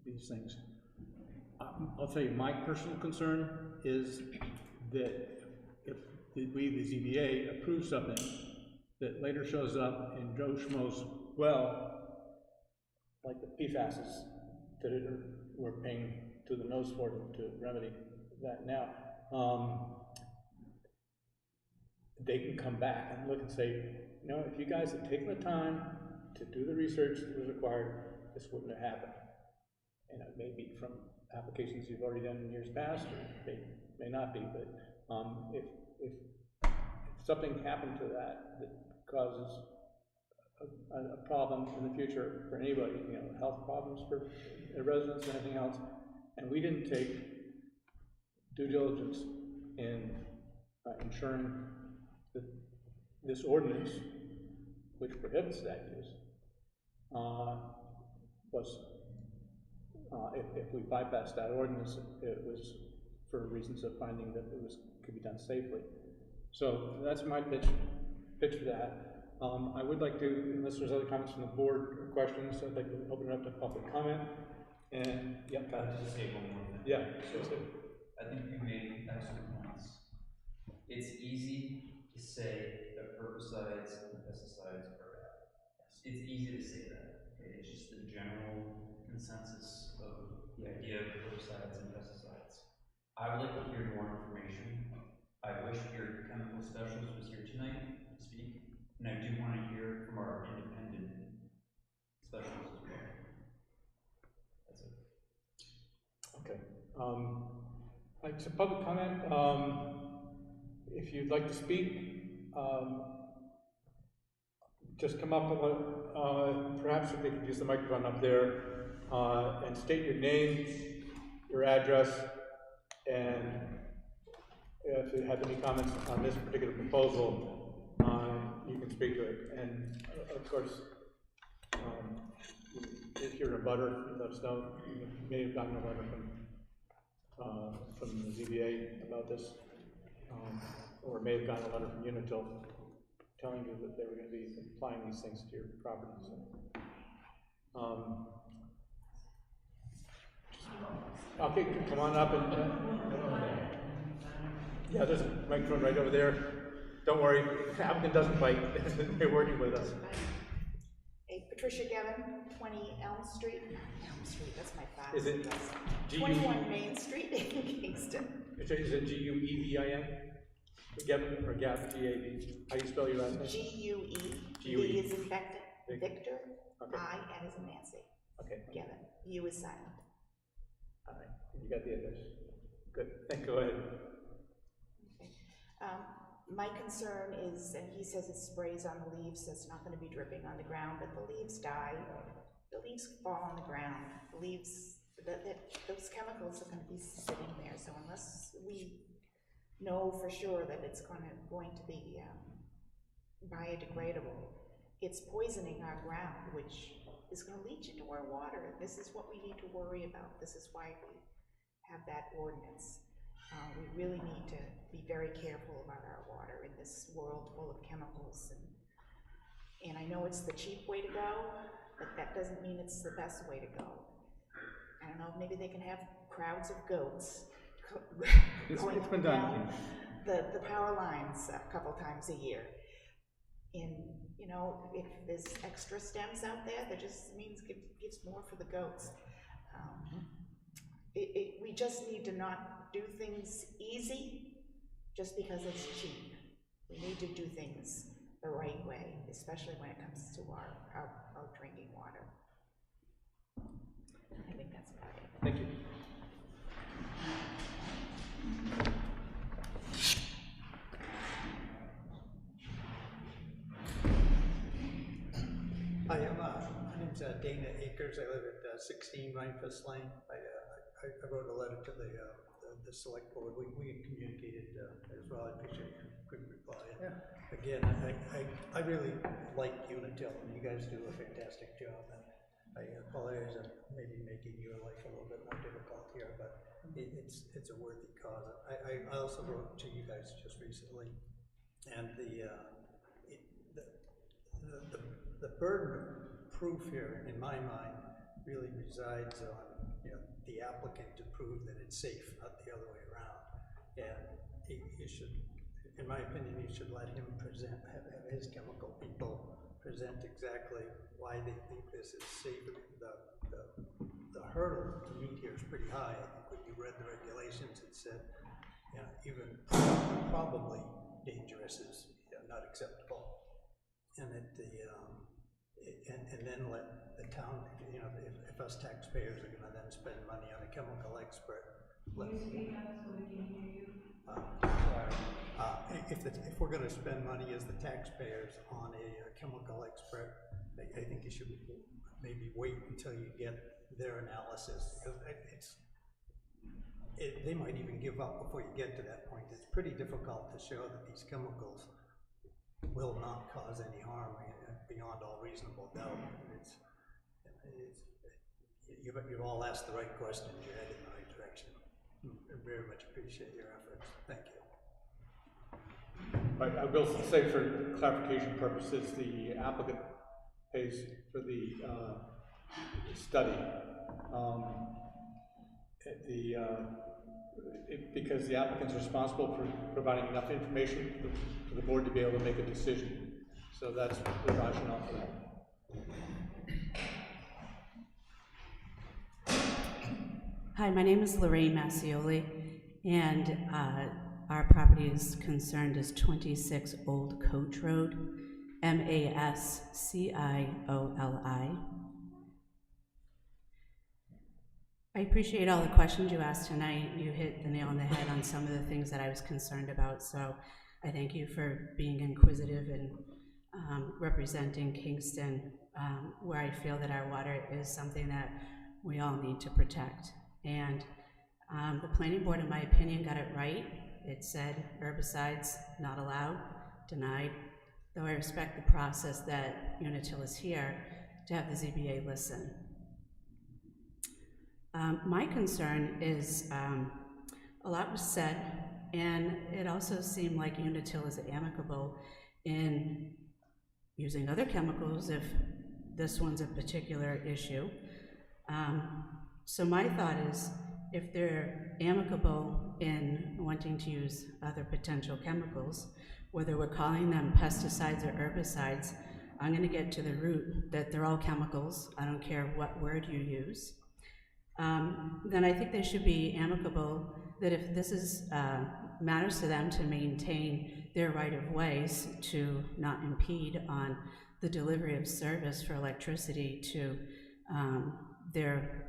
A: these things. I'll tell you, my personal concern is that if we, the ZBA, approve something that later shows up in Joe Schmo's well, like the PFASs that we're paying to the nose for to remedy that now, they can come back and look and say, you know, if you guys had taken the time to do the research that was required, this wouldn't have happened. And it may be from applications you've already done in years past, or they may not be, but if something happened to that causes a problem in the future for anybody, you know, health problems for residents, anything else, and we didn't take due diligence in ensuring that this ordinance, which prohibits that use, was, if we bypassed that ordinance, it was for reasons of finding that it could be done safely. So that's my pitch for that. I would like to, unless there's other comments from the board or questions, I'd like to open it up to public comment. And, yeah,
F: Can I just say one more thing?
A: yeah.
F: So, I think you made excellent points. It's easy to say that herbicides and pesticides are bad. It's easy to say that. Okay? It's just the general consensus of the idea of herbicides and pesticides. I would like to hear more information. I wish your chemical specialist was here tonight to speak. And I do want to hear from our independent specialists as well. That's it.
A: Okay. It's a public comment. If you'd like to speak, just come up, perhaps if they could use the microphone up there, and state your name, your address, and if you have any comments on this particular proposal, you can speak to it. And of course, if you're a butter, let us know. You may have gotten a letter from the ZBA about this, or may have gotten a letter from Unitil telling you that they were going to be applying these things to your property. So, okay, come on up and. Yeah, there's a microphone right over there. Don't worry, the applicant doesn't bite. They're working with us.
H: Hey, Patricia Gavin, 20 Elm Street. Elm Street, that's my father's
A: Is it
H: address.
A: G-U-E?
H: 21 Main Street in Kingston.
A: Is it G-U-E-V-I-N? Gavin or Gav, G-A-V? How do you spell your last name?
H: G-U-E.
A: G-U-E.
H: V is in Victor.
A: Okay.
H: I, N is in Nancy.
A: Okay.
H: Gavin. U is silent.
A: All right, you got the address. Good, go ahead.
H: Okay. My concern is, and he says it sprays on the leaves, so it's not going to be dripping on the ground, but the leaves die. The leaves fall on the ground. The leaves, those chemicals are going to be sitting there. So unless we know for sure that it's going to be biodegradable, it's poisoning our ground, which is going to leach into our water. This is what we need to worry about. This is why we have that ordinance. We really need to be very careful about our water in this world full of chemicals. And I know it's the cheap way to go, but that doesn't mean it's the best way to go. I don't know, maybe they can have crowds of goats
A: It's
H: going
A: been
H: up and
A: done.
H: down the power lines a couple times a year. And, you know, if there's extra stems out there, that just means gives more for the goats. We just need to not do things easy just because it's cheap. We need to do things the right way, especially when it comes to our drinking water. I think that's about it.
A: Thank you.
I: Hi, my name's Dana Akers. I live at 16 Rhinefest Lane. I wrote a letter to the select board. We communicated as well. I appreciate your quick reply.
D: Yeah.
I: Again, I really like Unitil, and you guys do a fantastic job. And I apologize for maybe making your life a little bit more difficult here, but it's a worthy cause. I also wrote to you guys just recently, and the burden of proof here, in my mind, really resides on, you know, the applicant to prove that it's safe, not the other way around. And you should, in my opinion, you should let him present, have his chemical people present exactly why they think this is safe. The hurdle to meet here is pretty high. I think when you read the regulations, it said, you know, even probably dangerous is, you know, not acceptable. And and then let the town, you know, if us taxpayers are gonna then spend money on a chemical expert.
E: Can you speak up so we can hear you?
I: If we're gonna spend money as the taxpayers on a chemical expert, I think you should maybe wait until you get their analysis, because they might even give up before you get to that point. It's pretty difficult to show that these chemicals will not cause any harm beyond all reasonable doubt. You've all asked the right questions. You're headed in the right direction. I very much appreciate your efforts. Thank you.
A: I will say, for clarification purposes, the applicant pays for the study. Because the applicant's responsible for providing enough information for the board to be able to make a decision. So that's the rationale for that.
J: Hi, my name is Lorraine Massioli, and our property is concerned as 26 Old Coach Road, Massioli. I appreciate all the questions you asked tonight. You hit the nail on the head on some of the things that I was concerned about, so I thank you for being inquisitive and representing Kingston, where I feel that our water is something that we all need to protect. And the planning board, in my opinion, got it right. It said herbicides not allowed, denied, though I respect the process that Unitil is here to have the ZBA listen. My concern is a lot was said, and it also seemed like Unitil is amicable in using other chemicals if this one's a particular issue. So my thought is, if they're amicable in wanting to use other potential chemicals, whether we're calling them pesticides or herbicides, I'm going to get to the root that they're all chemicals. I don't care what word you use. Then I think they should be amicable that if this is matters to them to maintain their right-of-ways to not impede on the delivery of service for electricity to their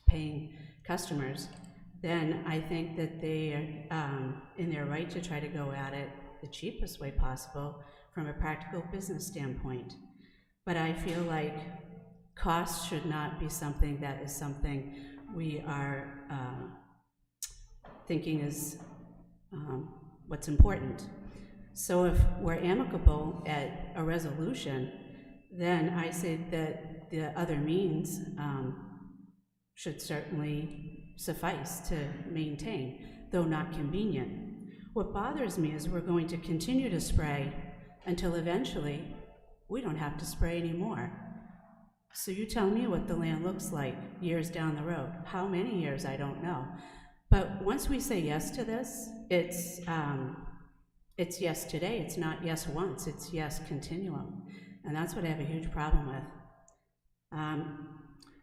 J: paying customers, then I think that they are in their right to try to go at it the cheapest way possible from a practical business standpoint. But I feel like cost should not be something that is something we are thinking is what's important. So if we're amicable at a resolution, then I say that the other means should certainly suffice to maintain, though not convenient. What bothers me is we're going to continue to spray until eventually we don't have to spray anymore. So you tell me what the land looks like years down the road. How many years, I don't know. But once we say yes to this, it's yes today, it's not yes once, it's yes continuum. And that's what I have a huge problem with.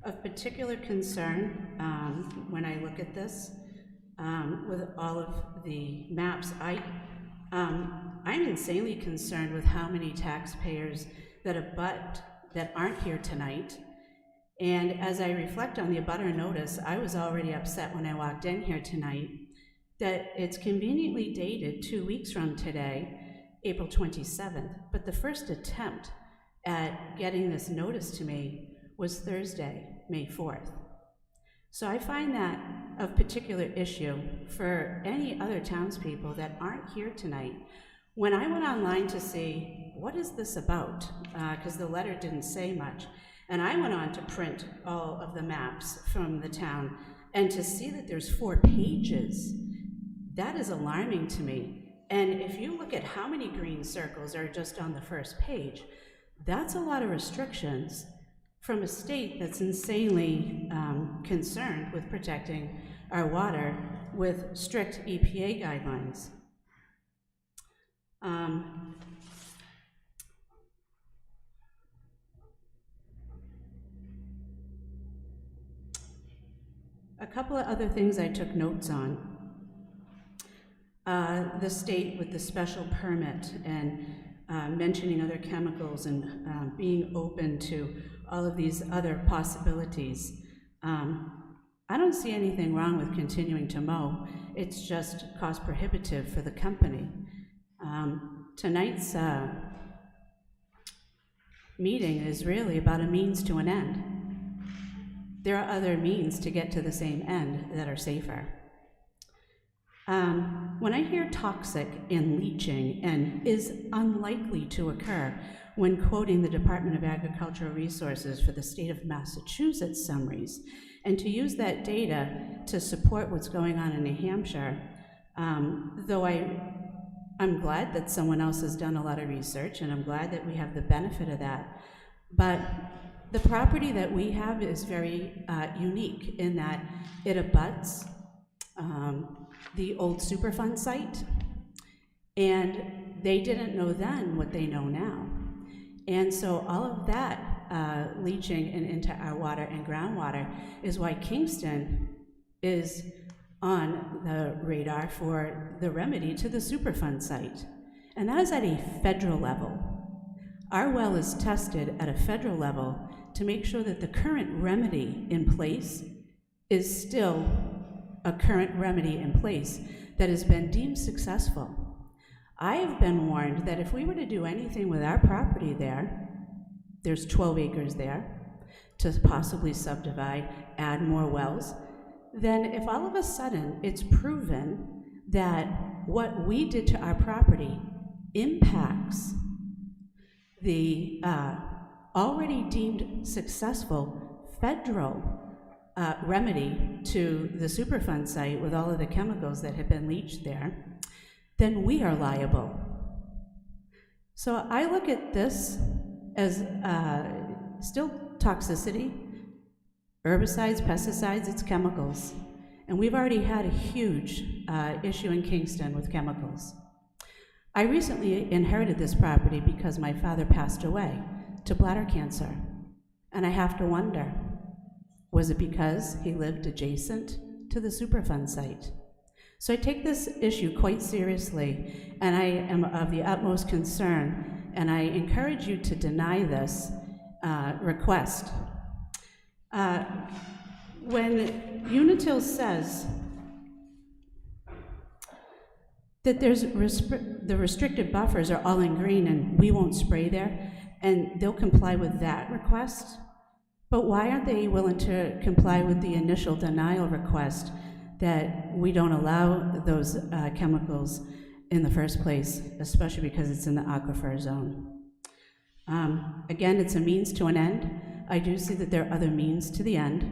J: Of particular concern, when I look at this, with all of the maps, I'm insanely concerned with how many taxpayers that aren't here tonight. And as I reflect on the abutter notice, I was already upset when I walked in here tonight that it's conveniently dated 2 weeks from today, April 27th, but the first attempt at getting this notice to me was Thursday, May 4th. So I find that of particular issue for any other townspeople that aren't here tonight. When I went online to see, what is this about? Because the letter didn't say much. And I went on to print all of the maps from the town, and to see that there's 4 pages, that is alarming to me. And if you look at how many green circles are just on the first page, that's a lot of restrictions from a state that's insanely concerned with protecting our water with strict EPA guidelines. A couple of other things I took notes on. The state with the special permit and mentioning other chemicals and being open to all of these other possibilities. I don't see anything wrong with continuing to mow. It's just cost prohibitive for the company. Tonight's meeting is really about a means to an end. There are other means to get to the same end that are safer. When I hear toxic and leaching and is unlikely to occur when quoting the Department of Agricultural Resources for the state of Massachusetts summaries, and to use that data to support what's going on in New Hampshire, though I'm glad that someone else has done a lot of research, and I'm glad that we have the benefit of that, but the property that we have is very unique in that it abuts the old Superfund site, and they didn't know then what they know now. And so all of that leaching into our water and groundwater is why Kingston is on the radar for the remedy to the Superfund site. And that is at a federal level. Our well is tested at a federal level to make sure that the current remedy in place is still a current remedy in place that has been deemed successful. I have been warned that if we were to do anything with our property there's 12 acres there, to possibly subdivide, add more wells, then if all of a sudden it's proven that what we did to our property impacts the already deemed successful federal remedy to the Superfund site with all of the chemicals that have been leached there, then we are liable. So I look at this as still toxicity, herbicides, pesticides, it's chemicals. And we've already had a huge issue in Kingston with chemicals. I recently inherited this property because my father passed away to bladder cancer. And I have to wonder, was it because he lived adjacent to the Superfund site? So I take this issue quite seriously, and I am of the utmost concern, and I encourage you to deny this request. When Unitil says that the restricted buffers are all in green and we won't spray there, and they'll comply with that request, but why aren't they willing to comply with the initial denial request that we don't allow those chemicals in the first place, especially because it's in the aquifer zone? Again, it's a means to an end. I do see that there are other means to the end,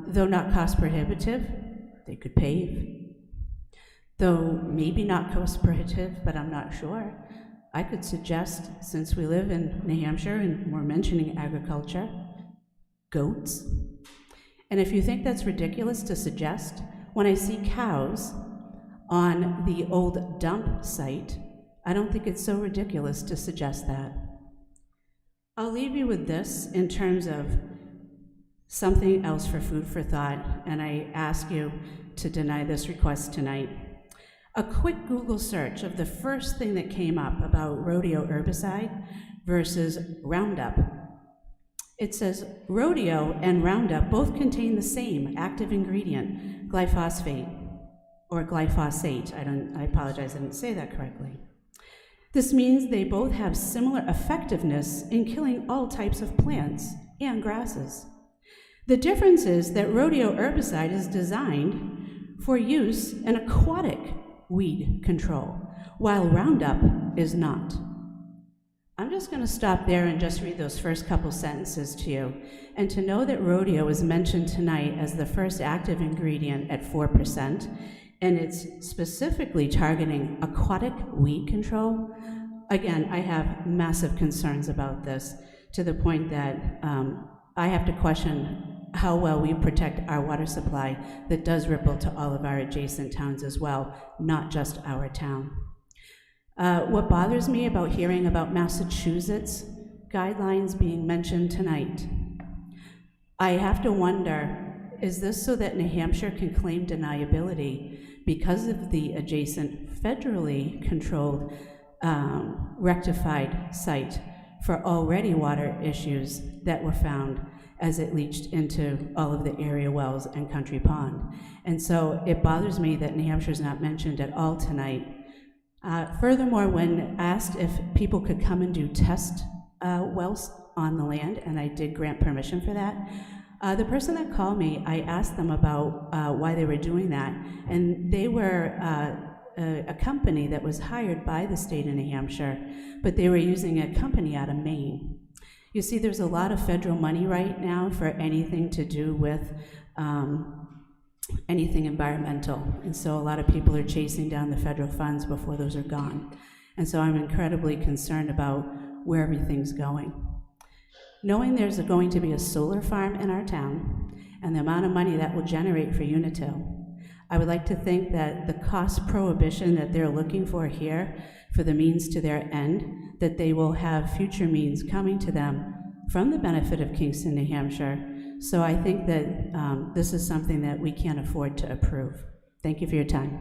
J: though not cost prohibitive. They could pave. Though maybe not cost prohibitive, but I'm not sure. I could suggest, since we live in New Hampshire and we're mentioning agriculture, goats. And if you think that's ridiculous to suggest, When I see cows on the old dump site, I don't think it's so ridiculous to suggest that. I'll leave you with this in terms of something else for food for thought, and I ask you to deny this request tonight. A quick Google search of the first thing that came up about rodeo herbicide versus Roundup. It says rodeo and Roundup both contain the same active ingredient, glyphosate, or glyphosate. I apologize, I didn't say that correctly. This means they both have similar effectiveness in killing all types of plants and grasses. The difference is that rodeo herbicide is designed for use in aquatic weed control, while Roundup is not. I'm just going to stop there and just read those first couple sentences to you. And to know that rodeo is mentioned tonight as the first active ingredient at 4%, and it's specifically targeting aquatic weed control, again, I have massive concerns about this, to the point that I have to question how well we protect our water supply that does ripple to all of our adjacent towns as well, not just our town. What bothers me about hearing about Massachusetts guidelines being mentioned tonight, I have to wonder, is this so that New Hampshire can claim deniability because of the adjacent federally controlled rectified site for already water issues that were found as it leached into all of the area wells and Country Pond? And so it bothers me that New Hampshire's not mentioned at all tonight. Furthermore, when asked if people could come and do test wells on the land, and I did grant permission for that, the person that called me, I asked them about why they were doing that, and they were a company that was hired by the state of New Hampshire, but they were using a company out of Maine. You see, there's a lot of federal money right now for anything to do with anything environmental, and so a lot of people are chasing down the federal funds before those are gone. And so I'm incredibly concerned about where everything's going. Knowing there's going to be a solar farm in our town and the amount of money that will generate for Unitil, I would like to think that the cost prohibition that they're looking for here for the means to their end, that they will have future means coming to them from the benefit of Kingston, New Hampshire. So I think that this is something that we can't afford to approve. Thank you for your time.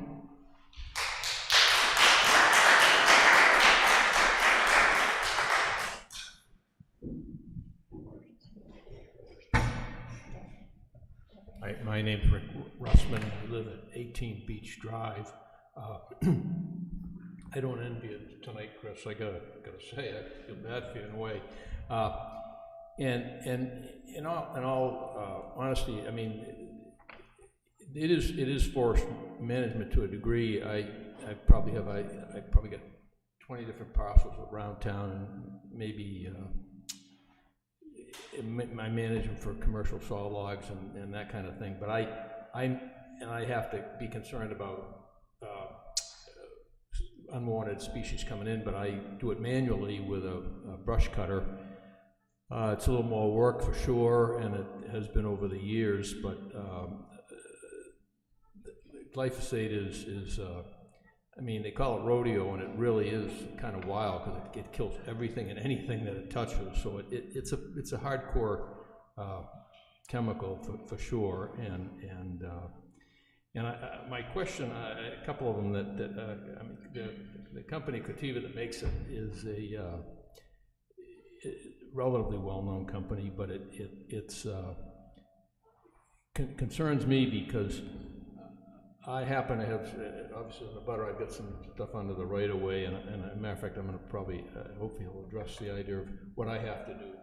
G: My name's Rick Russman. I live at 18 Beach Drive. I don't envy you tonight, Chris. I gotta say, I feel bad for you in a way. And in all honesty, I mean, it is forest management to a degree. I probably got 20 different parcels around town, and maybe I manage them for commercial saw logs and that kind of thing. But I have to be concerned about unwanted species coming in, but I do it manually with a brush cutter. It's a little more work for sure, and it has been over the years, but glyphosate is I mean, they call it rodeo, and it really is kind of wild because it kills everything and anything that it touches. So it's a hardcore chemical for sure. And my question, a couple of them I mean, the company Cotiva that makes it is a relatively well-known company, but it's concerns me because I happen to have, obviously on the butter, I've got some stuff under the right of way, and as a matter of fact, I'm going to probably, hopefully I'll address the idea of what I have to do,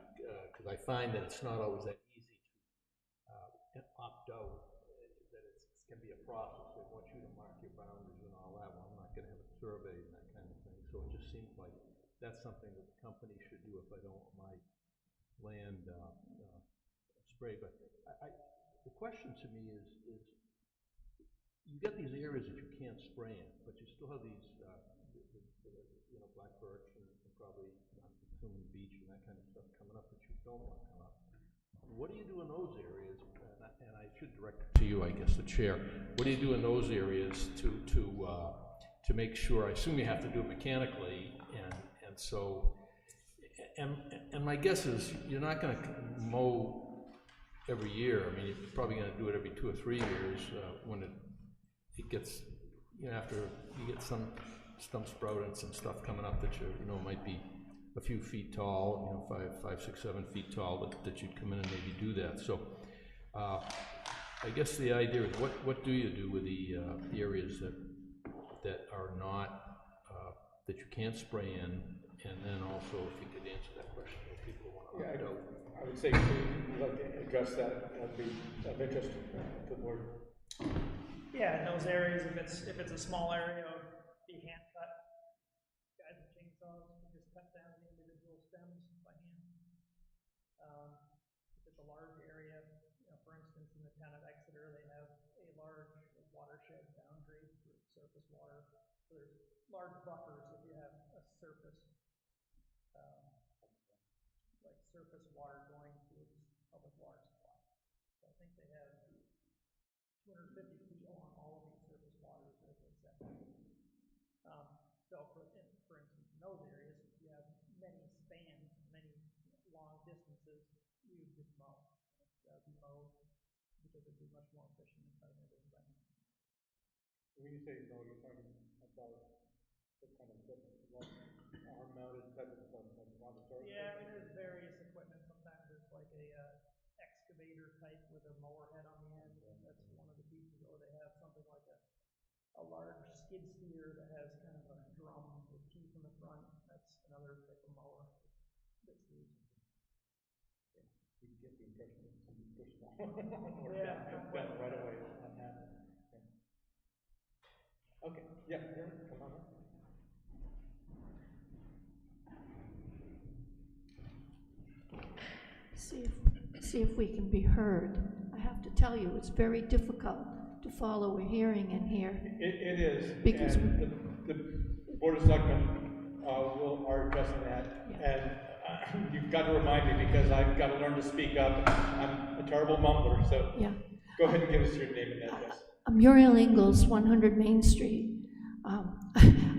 G: because I find that it's not always that easy to opt out, that it can be a process. They want you to mark your boundaries and all that. Well, I'm not going to have a survey and that kind of thing, so it just seems like that's something that the company should do if I don't want my land sprayed. But the question to me is you get these areas that you can't spray in, but you still have these, black birch and probably human beach and that kind of stuff coming up that you don't want to come up. What do you do in those areas? and I should direct it to you, I guess, the chair. What do you do in those areas to make sure? I assume you have to do it mechanically, and so, and my guess is you're not going to mow every year. I mean, you're probably going to do it every 2 or 3 years when it gets, you know, after you get some stump sprout and some stuff coming up that you know might be a few feet tall, you know, 5, 6, 7 feet tall, that you'd come in and maybe do that. So I guess the idea is what do you do with the areas that are not, that you can't spray in, and then also if you could answer that question if people want to opt out.
A: I would say we'd like to address that, that'd be of interest to the board.
D: Yeah, in those areas, if it's a small area, it would be hand cut. Guys with chainsaws can just cut down the individual stems by hand. If it's a large area, you know, for instance, in the town of Exeter, they have a large watershed boundary for surface water. So there's large buffers if you have a surface, like surface water going to a public water supply. So I think they have 250 feet along all of these surface waters as they set. So for instance, in those areas, if you have many spans, many long distances, you would just mow. That would be mowed because it'd be much more efficient than cutting everything by hand.
A: When you say mow, you're talking about what kind of equipment? What arm-mounted type of equipment, like laboratory?
D: Yeah, I mean, there's various equipment. Sometimes there's like a excavator type with a mower head on the end. That's one of the pieces. Or they have something like a large skid steer that has kind of a drum with teeth in the front. That's another type of mower that's used.
A: Yeah. You get the impression that somebody pushed that or down right away on that. Okay, yeah, come on up.
E: See if we can be heard. I have to tell you, it's very difficult to follow a hearing in here.
A: It is,
E: Because
A: and the Board of Selectmen are addressing that,
E: Yeah.
A: and you've got to remind me because I've got to learn to speak up. I'm a terrible mumbler, so
E: Yeah.
A: go ahead and give us your name and address.
E: Muriel Ingalls, 100 Main Street.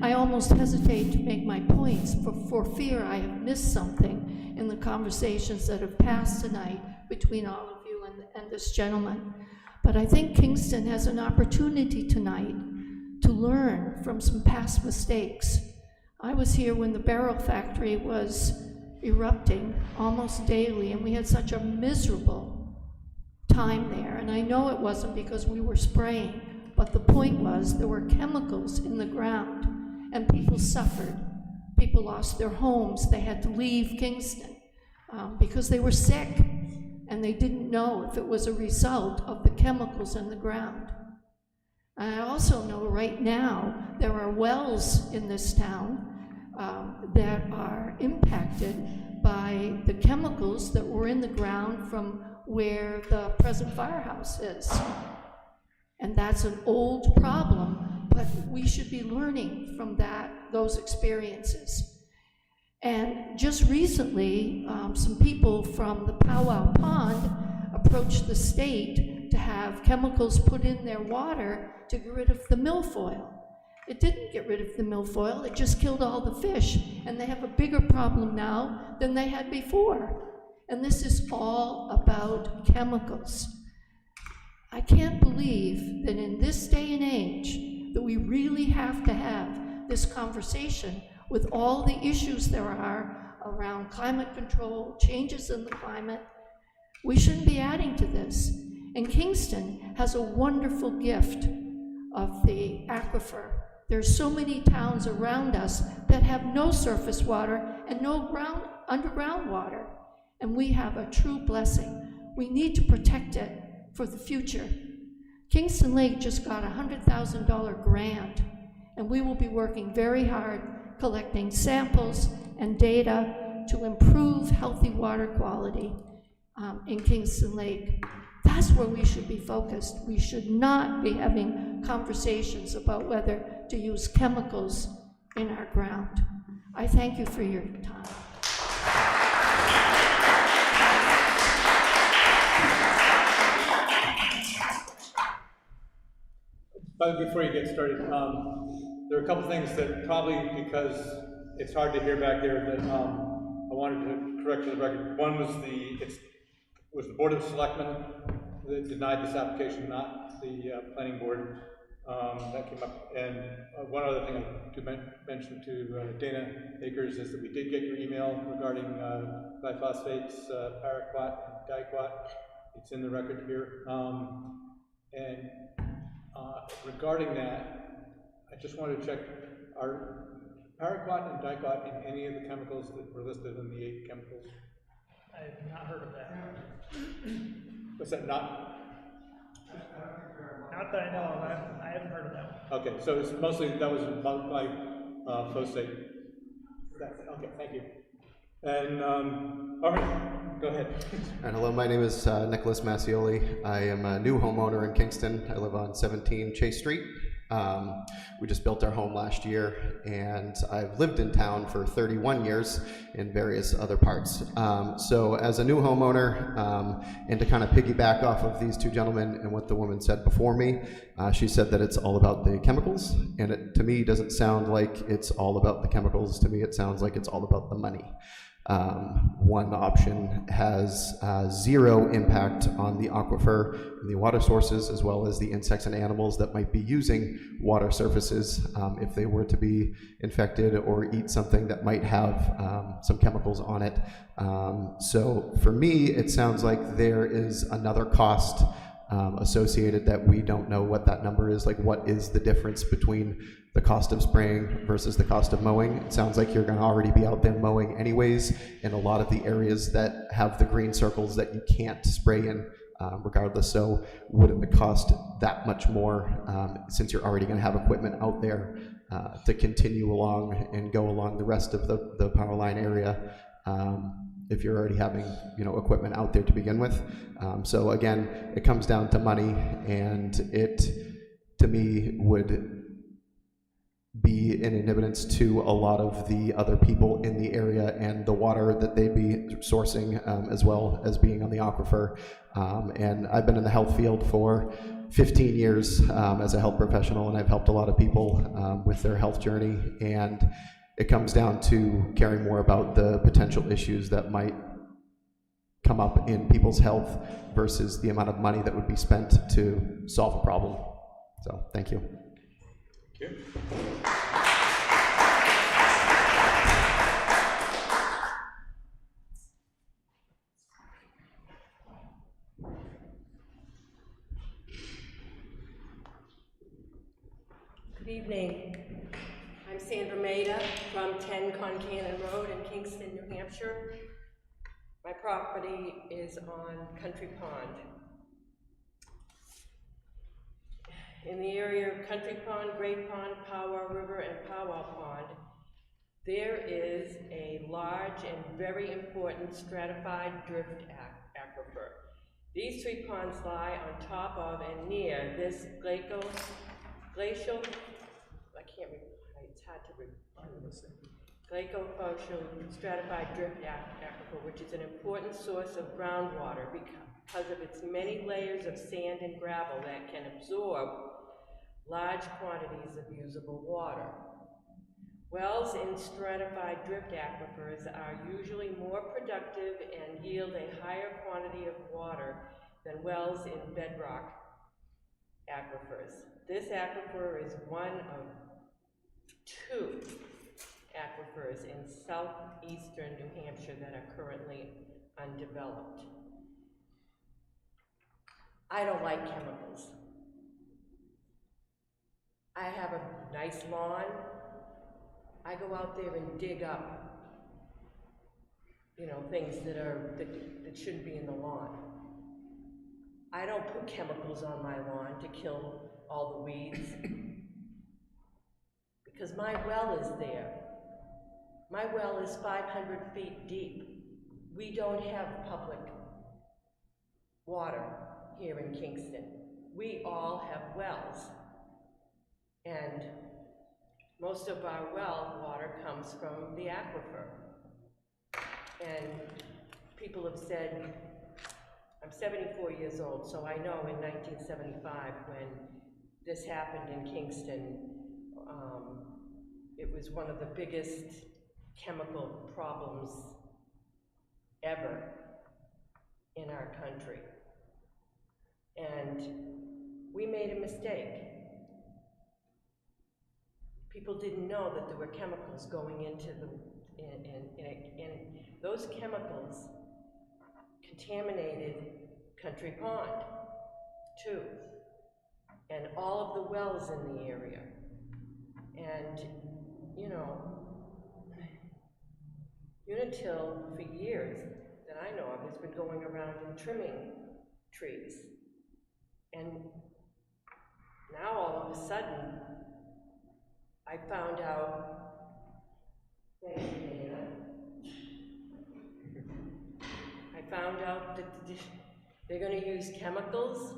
E: I almost hesitate to make my points for fear I have missed something in the conversations that have passed tonight between all of you and this gentleman. But I think Kingston has an opportunity tonight to learn from some past mistakes. I was here when the barrel factory was erupting almost daily, and we had such a miserable time there. And I know it wasn't because we were spraying, but the point was there were chemicals in the ground, and people suffered. People lost their homes. They had to leave Kingston because they were sick, and they didn't know if it was a result of the chemicals in the ground. And I also know right now there are wells in this town that are impacted by the chemicals that were in the ground from where the present firehouse is. And that's an old problem, but we should be learning from those experiences. And just recently, some people from the Powwow Pond approached the state to have chemicals put in their water to get rid of the milfoil. It didn't get rid of the milfoil, it just killed all the fish, and they have a bigger problem now than they had before. And this is all about chemicals. I can't believe that in this day and age that we really have to have this conversation with all the issues there are around climate control, changes in the climate. We shouldn't be adding to this. And Kingston has a wonderful gift of the aquifer. There's so many towns around us that have no surface water and no underground water. And we have a true blessing. We need to protect it for the future. Kingston Lake just got a $100,000 grant, and we will be working very hard collecting samples and data to improve healthy water quality in Kingston Lake. That's where we should be focused. We should not be having conversations about whether to use chemicals in our ground. I thank you for your time.
A: But before you get started, there are a couple things that probably, because it's hard to hear back there, that I wanted to correct for the record. One was was the Board of Selectmen that denied this application, not the planning board. That came up. And one other thing I do mention to Dana Akers is that we did get your email regarding glyphosates, paraquat, and diquat. It's in the record here. And regarding that, I just wanted to check, are paraquat and diquat in any of the chemicals that were listed in the 8 chemicals?
D: I have not heard of that.
A: Was that not?
D: Not that I know of, I haven't heard of that one.
A: Okay, so it's mostly, that was by phosphate. Okay, thank you. And, all right, go ahead.
K: And hello, my name is Nicholas Massioli. I am a new homeowner in Kingston. I live on 17 Chase Street. We just built our home last year, and I've lived in town for 31 years in various other parts. So as a new homeowner, and to kind of piggyback off of these two gentlemen and what the woman said before me, she said that it's all about the chemicals, and it, to me, doesn't sound like it's all about the chemicals. To me, it sounds like it's all about the money. One option has zero impact on the aquifer and the water sources, as well as the insects and animals that might be using water surfaces if they were to be infected or eat something that might have some chemicals on it. So for me, it sounds like there is another cost associated that we don't know what that number is. Like, what is the difference between the cost of spraying versus the cost of mowing? It sounds like you're going to already be out there mowing anyways in a lot of the areas that have the green circles that you can't spray in regardless. So wouldn't it cost that much more since you're already going to have equipment out there to continue along and go along the rest of the power line area if you're already having, you know, equipment out there to begin with? So again, it comes down to money, and it, to me, would be an inhibitance to a lot of the other people in the area and the water that they'd be sourcing, as well as being on the aquifer. And I've been in the health field for 15 years as a health professional, and I've helped a lot of people with their health journey, and it comes down to caring more about the potential issues that might come up in people's health versus the amount of money that would be spent to solve a problem. So, thank you.
A: Thank you.
L: Good evening. I'm Sandra Maida from 10 Concannon Road in Kingston, New Hampshire. My property is on Country Pond. In the area of Country Pond, Great Pond, Powwow River, and Powwow Pond, there is a large and very important stratified drift aquifer. These 3 ponds lie on top of and near this glacial, I can't remember, it's hard to remember. Glacial stratified drift aquifer, which is an important source of groundwater because of its many layers of sand and gravel that can absorb large quantities of usable water. Wells in stratified drift aquifers are usually more productive and yield a higher quantity of water than wells in bedrock aquifers. This aquifer is one of 2 aquifers in southeastern New Hampshire that are currently undeveloped. I don't like chemicals. I have a nice lawn. I go out there and dig up, you know, things that shouldn't be in the lawn. I don't put chemicals on my lawn to kill all the weeds because my well is there. My well is 500 feet deep. We don't have public water here in Kingston. We all have wells. And most of our well water comes from the aquifer. And people have said, I'm 74 years old, so I know in 1975 when this happened in Kingston, it was one of the biggest chemical problems ever in our country. And we made a mistake. People didn't know that there were chemicals going into the, and those chemicals contaminated Country Pond, too, and all of the wells in the area. And, you know, Unitil, for years that I know of, has been going around and trimming trees. And now all of a sudden, I found out, thank you, Dana. I found out that they're gonna use chemicals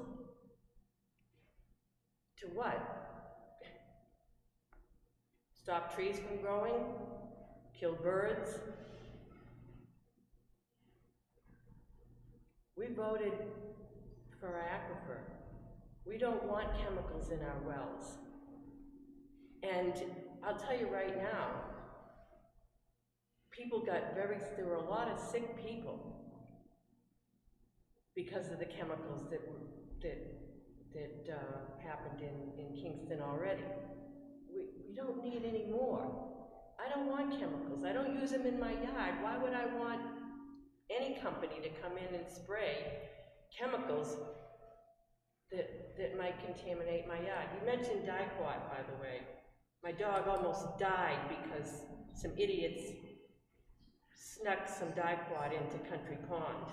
L: to what? Stop trees from growing? Kill birds? We voted for our aquifer. We don't want chemicals in our wells. And I'll tell you right now, there were a lot of sick people because of the chemicals that happened in Kingston already. We don't need any more. I don't want chemicals. I don't use them in my yard. Why would I want any company to come in and spray chemicals that might contaminate my yard? You mentioned dicot, by the way. My dog almost died because some idiots snuck some dicot into Country Pond.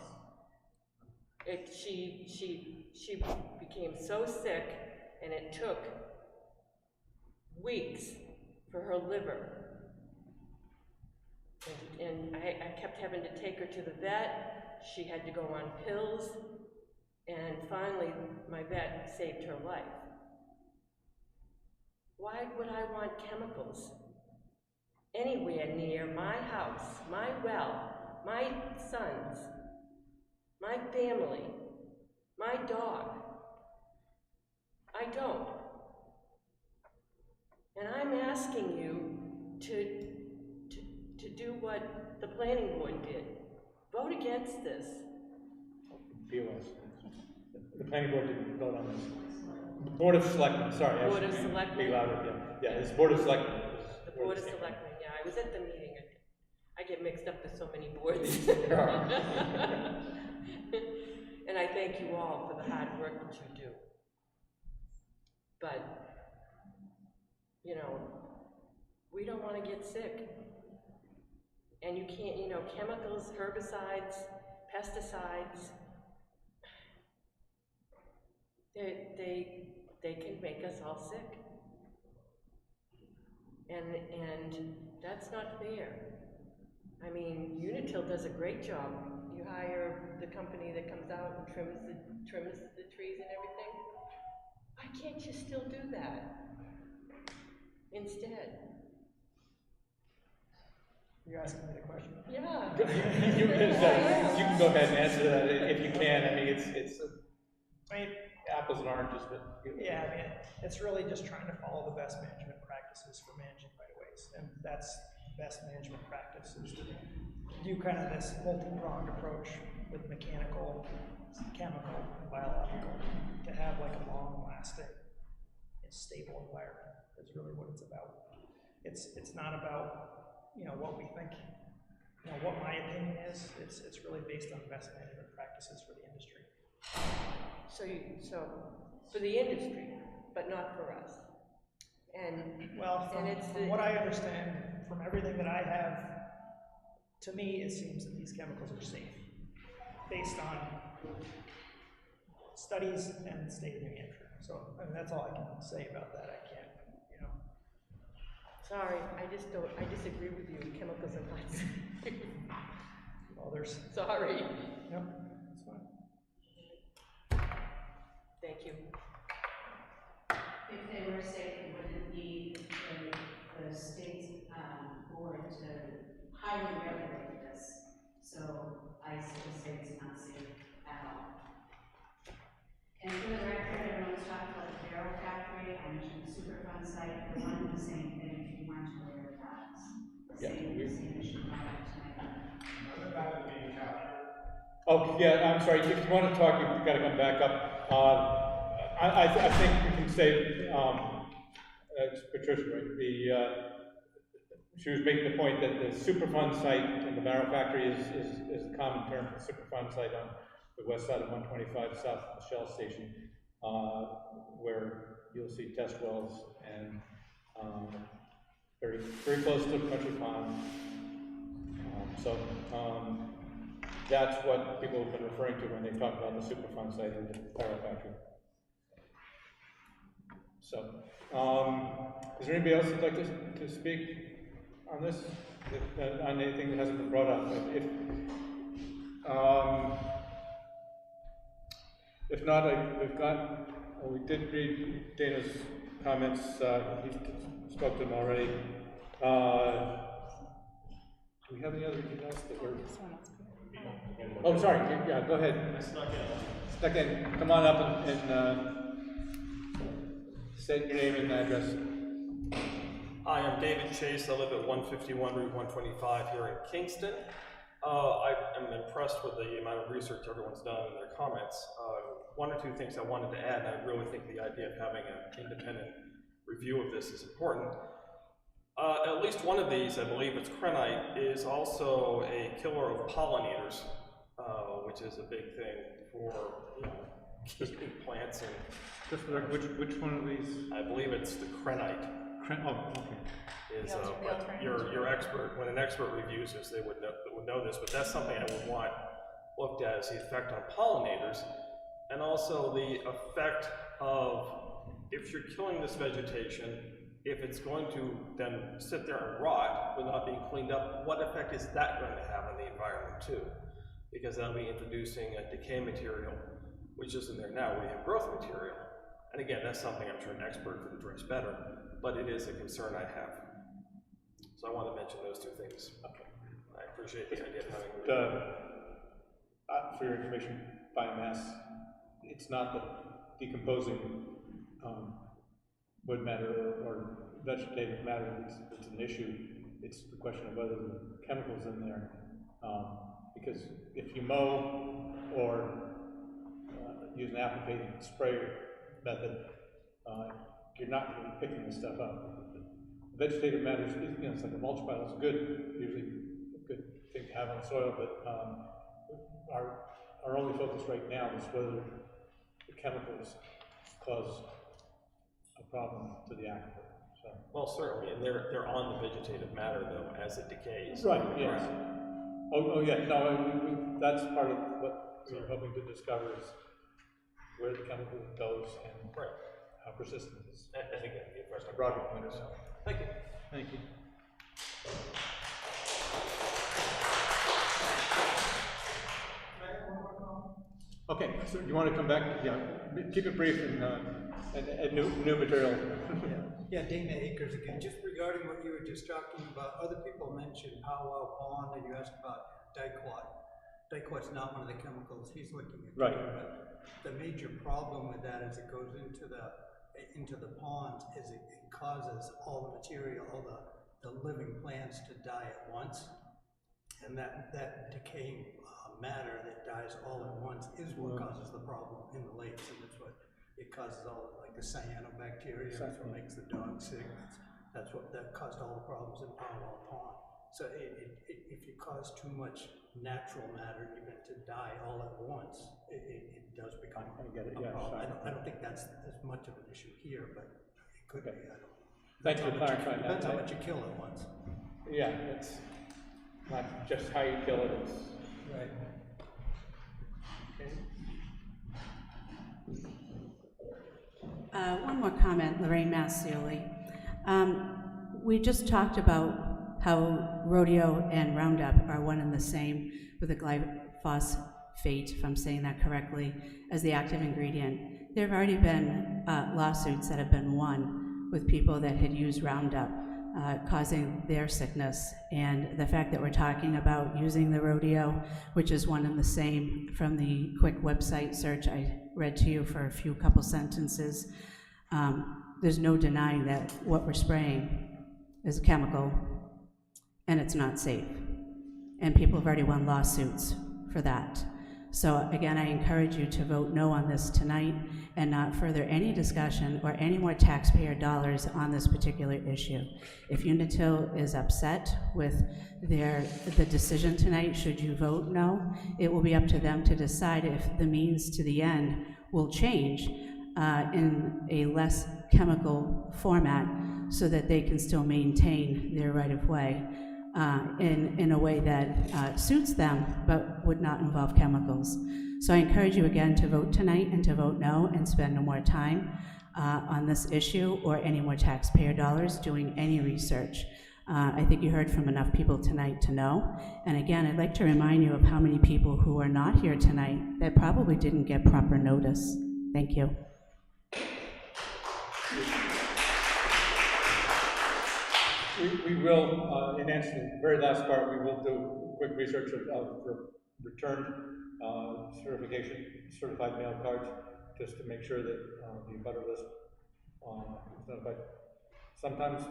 L: She became so sick, and it took weeks for her liver. And I kept having to take her to the vet. She had to go on pills, and finally my vet saved her life. Why would I want chemicals anywhere near my house, my well, my sons, my family, my dog? I don't. And I'm asking you to do what the planning board did. Vote against this.
A: POS. The planning board didn't vote on this. The Board of Selectmen, sorry.
L: Board of Selectmen?
A: Be louder, yeah. Yeah, it's Board of Selectmen.
L: The Board of Selectmen, yeah, I was at the meeting. I get mixed up with so many boards.
A: There are.
L: And I thank you all for the hard work that you do. But, you know, we don't want to get sick. And you can't, you know, chemicals, herbicides, pesticides, they can make us all sick. And that's not fair. I mean, Unitil does a great job. You hire the company that comes out and trims the trees and everything. Why can't you still do that instead?
D: You're asking me the question?
L: Yeah.
A: You can go ahead and answer that if you can. I mean, it's
D: I mean,
A: apples and oranges, but.
D: yeah, I mean, it's really just trying to follow the best management practices for managing right-of-ways, and that's the best management practice, is to do kind of this multi-pronged approach with mechanical, chemical, and biological, to have like a long-lasting and stable environment is really what it's about. It's not about, you know, what we think, you know, what my opinion is. It's really based on best management practices for the industry.
L: So for the industry, but not for us. And
D: well, from what I understand, from everything that I have, to me, it seems that these chemicals are safe, based on studies and the state of New Hampshire. So, I mean, that's all I can say about that. I can't, you know.
L: Sorry, I disagree with you. Chemicals are not safe.
D: Well, there's.
L: Sorry.
D: Yep, that's fine.
L: Thank you.
J: If they were safe, it wouldn't need the state's board to highly regulate this. So I still say it's not safe at all. And for the record, everyone's talking about the barrel factory.
A: Oh, yeah, I'm sorry, if you want to talk, you've got to come back up. I think we can say, it's Patricia, right, she was making the point that the Superfund site in the barrel factory is a common term for Superfund site on the west side of 125 south of the Shell station, where you'll see test wells and very, very close to Country Pond. That's what people have been referring to when they talk about the Superfund site of the barrel factory. So, is there anybody else who'd like to speak on this, on anything that hasn't been brought up? If not, we did read Dana's comments. He spoke to them already. Do we have any other else that were? Oh, sorry. Yeah, go ahead. Snuck in. Come on up and state your name and address.
M: Hi, I'm David Chase. I live at 151 Route 125 here in Kingston. I am impressed with the amount of research everyone's done in their comments. One or two things I wanted to add, and I really think the idea of having an independent review of this is important. At least one of these, I believe it's krenite, is also a killer of pollinators, which is a big thing for keeping plants in.
A: Just for which one of these?
M: I believe it's the krenite.
A: Oh, okay.
M: Is your expert, when an expert reviews this, they would know this, but that's something I would want looked at as the effect on pollinators, and also the effect of, if you're killing this vegetation, if it's going to then sit there and rot without being cleaned up, what effect is that going to have on the environment too? Because that'll be introducing a decay material, which isn't there now. We have growth material. And again, that's something I'm sure an expert could address better, but it is a concern I have. So I want to mention those two things. Okay. I appreciate the idea of having
A: for your information, biomass, it's not the decomposing wood matter or vegetative matter that's an issue. It's the question of whether the chemicals in there, because if you mow or use an applicated sprayer method, you're not going to be picking this stuff up. The vegetative matter is, it's like a mulch pile. It's good, usually a good thing to have on the soil, but our only focus right now is whether the chemicals cause a problem to the aquifer. So.
M: Well, certainly, and they're on the vegetative matter though as it decays.
A: Right. Yes. Oh yeah. No, that's part of what we're hoping to discover is where the chemical goes and how persistent it is.
M: I think that'd be a question.
A: Broader point. So.
M: Thank you.
A: Thank you. Okay, so you want to come back? Yeah, keep it brief and new material.
I: Yeah, Dana Akers again. Just regarding what you were just talking about, other people mentioned powwow pond, and you asked about dicot. Dicot's not one of the chemicals he's looking at.
A: Right.
I: But the major problem with that as it goes into the ponds is it causes all the material, all the living plants to die at once, and that decaying matter that dies all at once is what causes the problem in the lakes, and that's what it causes all, like the cyanobacteria, that's what makes the dog sick, that caused all the problems in Powwow Pond. So if you cause too much natural matter even to die all at once, it does become a problem. I don't think that's as much of an issue here, but it could be. I don't.
A: Thanks for clarifying that.
I: Depends how much you kill at once.
A: Yeah, it's not just how you kill it, it's
I: right.
J: One more comment, Lorraine Massioli. We just talked about how rodeo and Roundup are one and the same with the glyphosate, if I'm saying that correctly, as the active ingredient. There have already been lawsuits that have been won with people that had used Roundup, causing their sickness. And the fact that we're talking about using the rodeo, which is one and the same, from the quick website search I read to you for a couple sentences, there's no denying that what we're spraying is a chemical and it's not safe. And people have already won lawsuits for that. So again, I encourage you to vote no on this tonight and not further any discussion or any more taxpayer dollars on this particular issue. If Unitil is upset with the decision tonight, should you vote no, it will be up to them to decide if the means to the end will change in a less chemical format so that they can still maintain their right-of-way in a way that suits them but would not involve chemicals. So I encourage you again to vote tonight and to vote no and spend no more time on this issue or any more taxpayer dollars doing any research. I think you heard from enough people tonight to know. And again, I'd like to remind you of how many people who are not here tonight that probably didn't get proper notice. Thank you.
A: We will, in answer to the very last part, we will do quick research of return certified mail cards, just to make sure that the abutter list is notified. Sometimes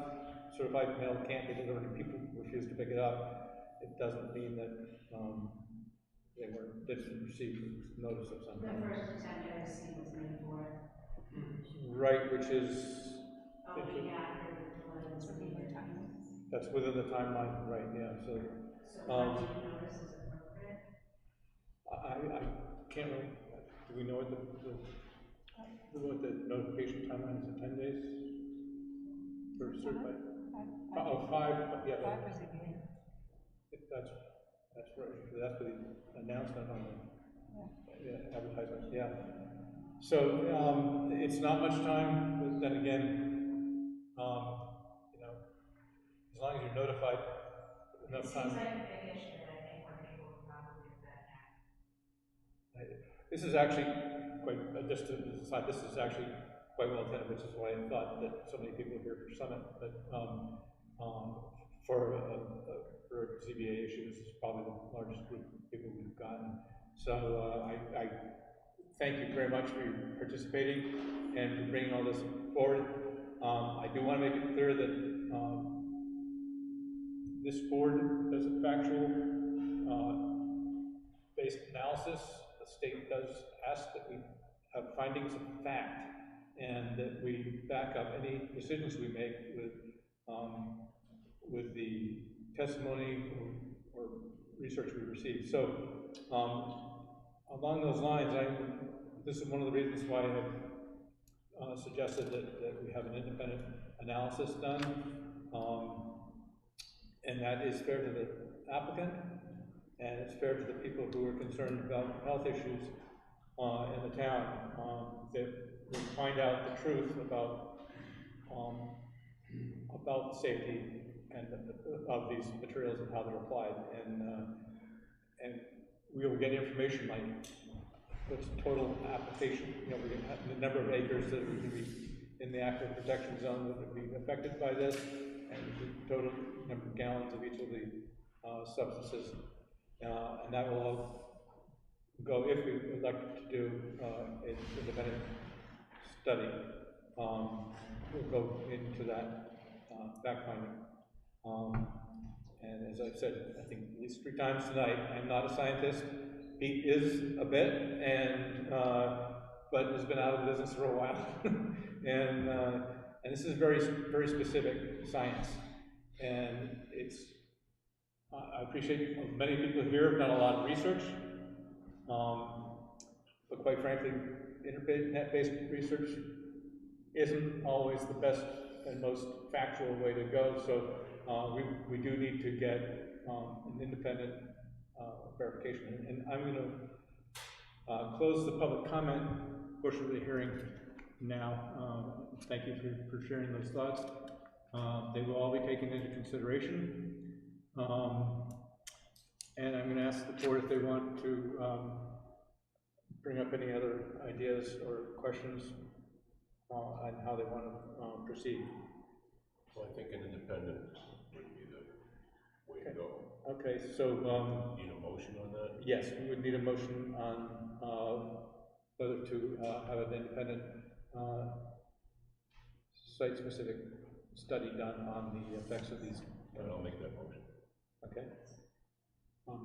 A: certified mail can't be delivered and people refuse to pick it up. It doesn't mean that they didn't receive notice of something.
J: The first attempt I received was May 4th.
A: Right, which is...
J: A week after the delay was needed.
A: That's within the timeline, right, yeah, so...
J: So notice is appropriate?
A: I can't really... Do we know what the notification timeline is? 10 days? For certified? Oh, 5, yeah.
B: 5 was a game.
A: That's right, that's for the announcement on the advertisement, yeah. So, it's not much time, but then again, as long as you're notified enough time.
J: Seems like a big issue that I think more people would probably do that now.
A: This is actually quite, just to decide, this is actually quite well attended, which is why I thought that so many people are here for Summit, but for ZBA issue, this is probably the largest group of people we've gotten. So I thank you very much for your participating and for bringing all this forward. I do want to make it clear that this board does a factual based analysis. The state does ask that we have findings of fact and that we back up any decisions we make with the testimony or research we receive. So along those lines, this is one of the reasons why I have suggested that we have an independent analysis done. And that is fair to the applicant, and it's fair to the people who are concerned about health issues in the town, that we find out the truth about the safety and of these materials and how they're applied, and we will get information like what's the total application, we can have the number of acres that would be in the aquifer protection zone that would be affected by this, and the total number of gallons of each of the substances, and that will all go, if we would like to do an independent study, we'll go into that fact-finding. And as I've said, I think at least 3 times tonight, I'm not a scientist. Pete is a bit, and but has been out of the business for a while, and this is very, very specific science, and it's. I appreciate many people here have done a lot of research, but quite frankly, internet-based research isn't always the best and most factual way to go. So we do need to get an independent verification. And I'm going to close the public comment portion of the hearing now. Thank you for sharing those thoughts. They will all be taken into consideration. And I'm going to ask the board if they want to bring up any other ideas or questions on how they want to proceed.
G: Well, I think an independent would be the way to go.
A: Okay, so
G: need a motion on that?
A: Yes, we would need a motion on whether to have an independent site-specific study done on the effects of these.
G: And I'll make that motion.
A: Okay.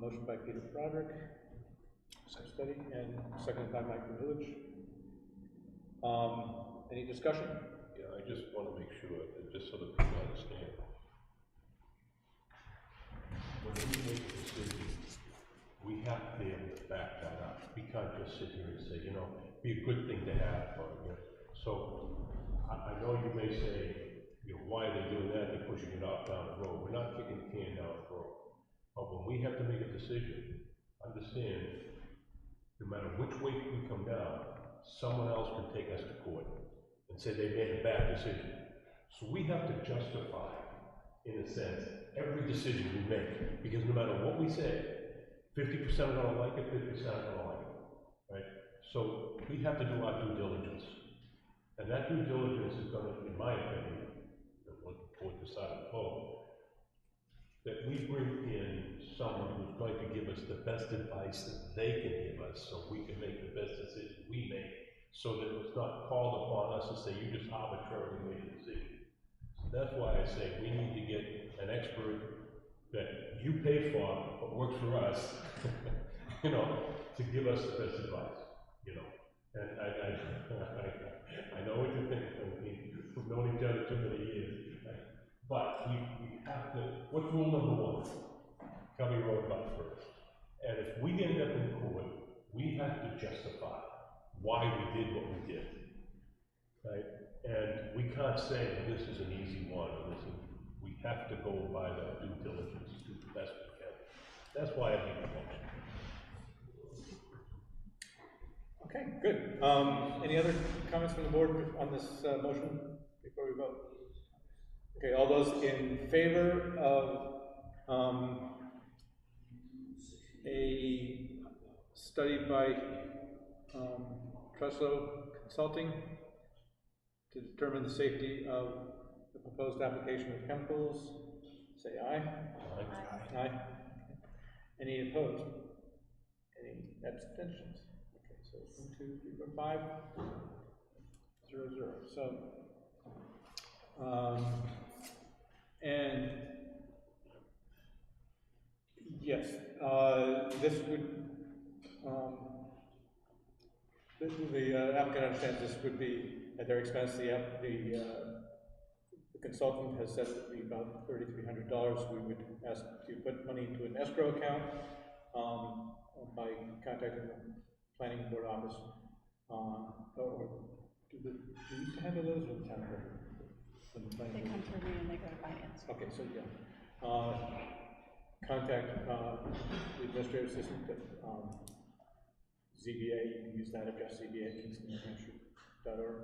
A: Motion by Peter Broderick. study, and seconded by Mike Milovich. Any discussion?
G: Yeah, I just want to make sure, that just so that people understand. When we make a decision, we have to be able to back that up. We can't just sit here and say, you know, be a good thing to have for you. So, I know you may say, you know, why are they doing that? They're pushing it off down the road. We're not kicking the can down the road. But when we have to make a decision, understand, no matter which way we come down, someone else can take us to court and say they made a bad decision. So we have to justify, in a sense, every decision we make, because no matter what we say, 50% are gonna like it, 50% are gonna like it, right? So we have to do our due diligence. And that due diligence is gonna, in my opinion, what the board decided to vote, that we bring in someone who's going to give us the best advice that they can give us, so we can make the best decision we make, so that it's not called upon us to say, you just arbitrarily made a decision. So that's why I say we need to get an expert that you pay for, but works for us, you know, to give us the best advice, you know. And I know what you think. I mean, we've known each other too many years, but we have to. What's rule number one? Cover your own butt first. And if we end up in court, we have to justify why we did what we did, right? And we can't say, well, this is an easy one, or this is, we have to go by the due diligence, do the best we can. That's why I make the motion.
A: Okay, good. Any other comments from the board on this motion before we vote? Okay, all those in favor of a study by Truslow Consulting to determine the safety of the proposed application of chemicals, say aye.
G: Aye.
A: Aye. Any opposed? Any abstentions? Okay, so 1, 2, 3, 4, 5, 0, 0. So, and yes, this would, the applicant understands this would be at their expense. The consultant has said it would be about $3,300. We would ask to put money into an escrow account by contacting the planning board office, or do you used to handle those or the town board?
B: They come through me and they go to finance.
A: Okay, so yeah, contact the administrative assistant at ZBA. You can use that address, ZBA at Kingston, New Hampshire.org.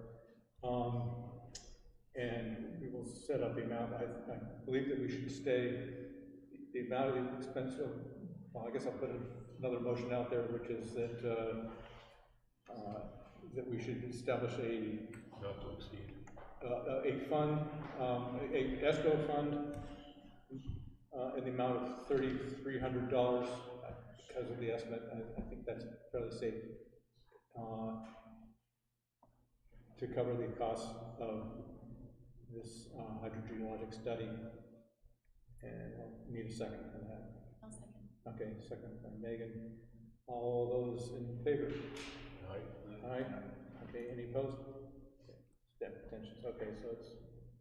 A: And we will set up the amount. I believe that we should stay the amount of the expense of, well, I guess I'll put another motion out there, which is that that we should establish a
G: Not to exceed.
A: a fund, a escrow fund in the amount of $3,300 because of the estimate. I think that's fairly safe to cover the cost of this hydrogeologic study. And I'll need a second for that.
B: I'll second.
A: Okay, second by Megan. All those in favor?
G: Aye.
A: Aye. Okay, any opposed? Okay. Step abstentions. Okay, so it's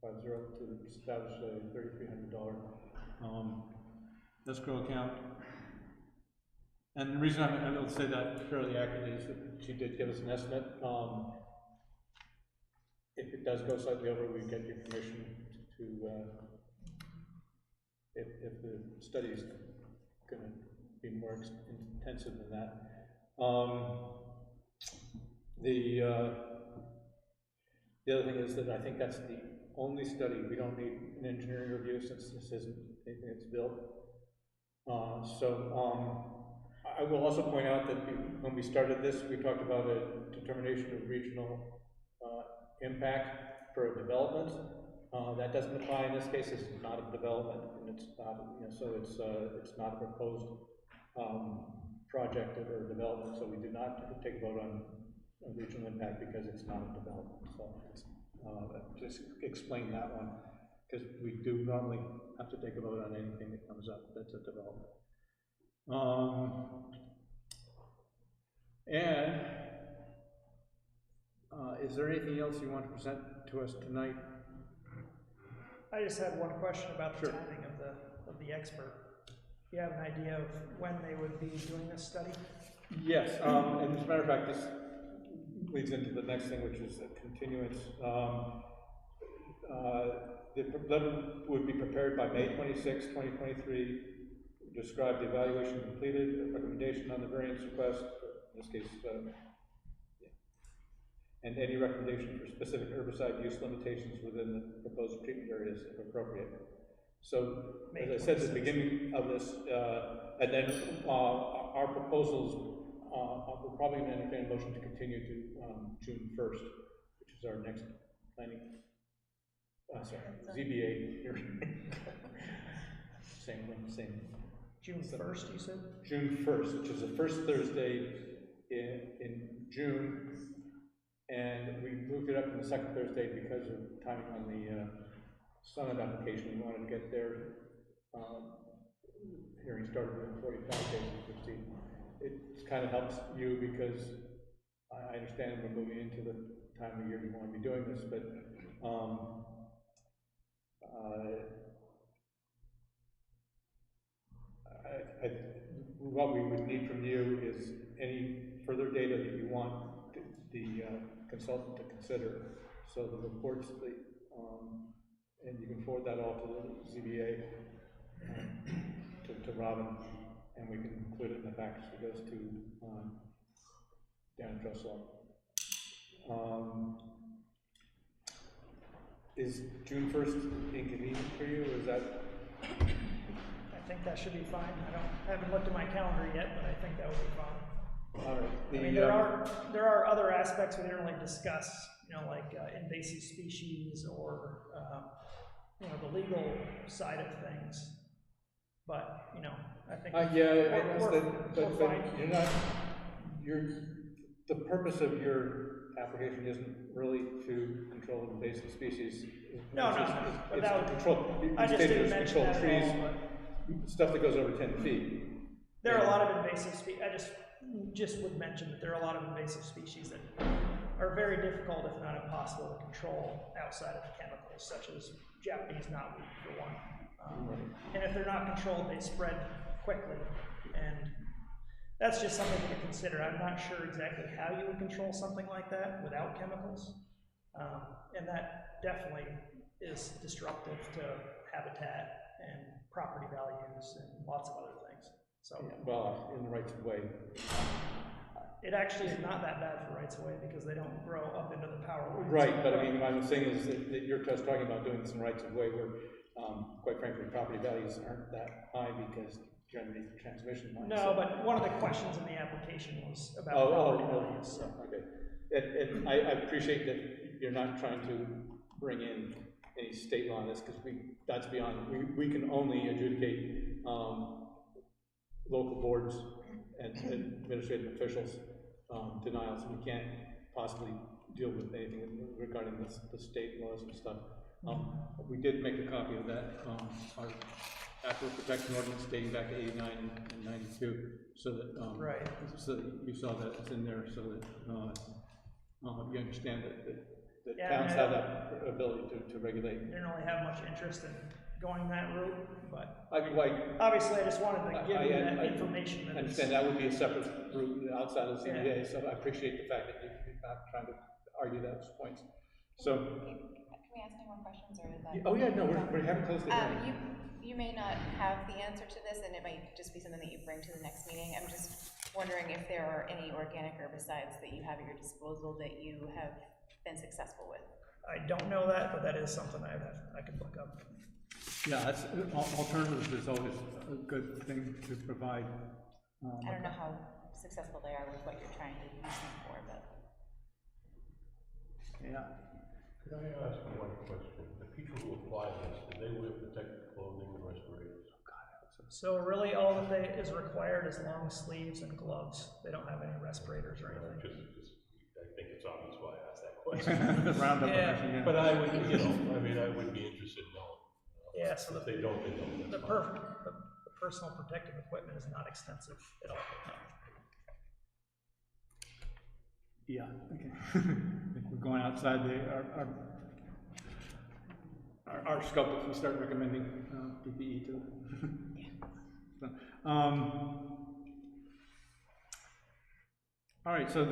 A: 5-0 to establish a $3,300 escrow account. And the reason I'm able to say that fairly accurately is that she did give us an estimate. If it does go slightly over, we get your permission to, if the study is going to be more intensive than that. The other thing is that I think that's the only study. We don't need an engineering review since this isn't anything that's built. I will also point out that when we started this, we talked about a determination of regional impact for a development. That doesn't apply in this case. This is not a development, and it's not, so it's not a proposed project or development. So we did not take a vote on regional impact because it's not a development. So it's, just explain that one, because we do normally have to take a vote on anything that comes up that's a development. And is there anything else you want to present to us tonight?
D: I just had one question about the
A: Sure.
D: timing of the expert. Do you have an idea of when they would be doing this study?
A: Yes, and as a matter of fact, this leads into the next thing, which is a continuance. The letter would be prepared by May 26, 2023, describe the evaluation completed, a recommendation on the variance request, in this case, and any recommendation for specific herbicide use limitations within the proposed treatment areas if appropriate. So, as I said at the beginning of this, and then our proposals, we're probably going to entertain a motion to continue to June 1st, which is our next planning, ZBA hearing. Same one, same.
D: June 1st, you said?
A: June 1st, which is the first Thursday in June. And we moved it up to the second Thursday because of timing on the Summit application. We wanted to get their hearing started within 45 days of 16. It kind of helps you because I understand we're moving into the time of year we want to be doing this, but what we would need from you is any further data that you want the consultant to consider. So the reports, and you can forward that all to the ZBA, to Robin, and we can include it in the package that goes to Dan Dressel. Is June 1st inconvenient for you, or is that?
D: I think that should be fine. I haven't looked at my calendar yet, but I think that would be fine.
A: All right.
D: I mean, there are other aspects we didn't really discuss, like invasive species or the legal side of things. But I think
A: I understand, but
D: fine.
A: the purpose of your application isn't really to control invasive species.
D: No.
A: It's to control.
D: I just didn't mention that
A: trees,
D: at all,
A: stuff that goes over 10 feet.
D: There are a lot of invasive species. I just would mention that there are a lot of invasive species that are very difficult, if not impossible, to control outside of chemicals, such as Japanese knotweed, for one. And if they're not controlled, they spread quickly. And that's just something to consider. I'm not sure exactly how you would control something like that without chemicals. And that definitely is disruptive to habitat and property values and lots of other things. So,
A: well, in the rights of way.
D: It actually is not that bad for rights of way because they don't grow up into the power lines.
A: Right, but I mean, what I'm saying is that you're just talking about doing this in rights of way where, quite frankly, property values aren't that high because generally transmission lines.
D: No, but one of the questions in the application was about property values. So.
A: Okay. And I appreciate that you're not trying to bring in any state law on this because that's beyond, we can only adjudicate local boards and administrative officials denials. We can't possibly deal with anything regarding the state laws and stuff. We did make a copy of that, our aquifer protection ordinance dating back to 89 and 92, so that
D: right.
A: So that you saw that it's in there, so that you understand that towns have that ability to regulate.
D: I didn't really have much interest in going that route, but
A: obviously
D: I just wanted to give you that information.
A: I understand that would be a separate route outside of the CBA, so I appreciate the fact that you're not trying to argue those points. So,
B: can we ask any more questions, or is that?
A: Oh yeah, no, we haven't closed the hearing.
B: You may not have the answer to this, and it might just be something that you bring to the next meeting. I'm just wondering if there are any organic herbicides that you have at your disposal that you have been successful with.
D: I don't know that, but that is something I could look up.
A: Yeah, that's alternatives is always a good thing to provide.
B: I don't know how successful they are with what you're trying to use them for, but.
A: Yeah.
G: Could I ask one question? The people who apply this, do they wear protective clothing and respirators?
D: So really all that is required is long sleeves and gloves. They don't have any respirators or anything.
G: I think it's obvious why I asked that question.
A: The roundup.
D: Yeah.
G: But I would, I would be interested in knowing.
D: Yeah, so
G: if they don't, they don't.
D: The personal protective equipment is not extensive at all.
A: Yeah, okay. I think we're going outside our scope if we start recommending PPE to. So, all right, so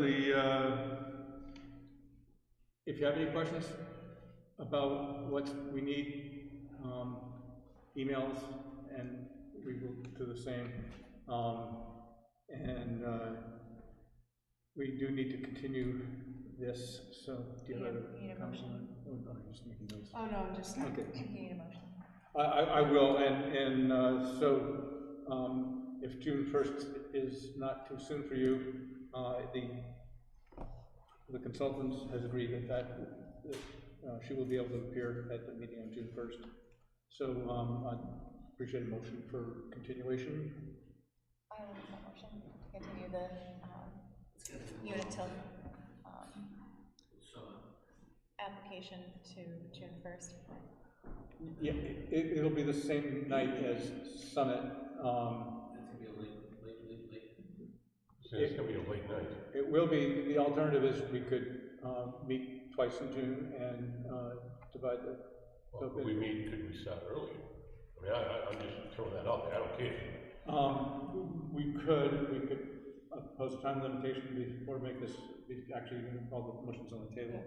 A: if you have any questions about what we need, emails, and we will do the same. We do need to continue this, so do you have
B: need a
A: comments
B: motion?
A: on it? Oh, I'm just making notes.
B: Oh, no, I'm just,
A: Okay.
B: you need a motion.
A: I will, if June 1st is not too soon for you, the consultant has agreed that she will be able to appear at the meeting on June 1st. So I appreciate a motion for continuation.
B: I will make that motion to continue the Unitil application to June 1st.
A: Yeah, it'll be the same night as Summit.
G: It's gonna be a late night.
A: It will be. The alternative is we could meet twice in June and divide the.
G: Well, could we start early? I mean, I'm just throwing that out there, I don't care.
A: We could pose a time limitation before make this, actually, all the motions on the table.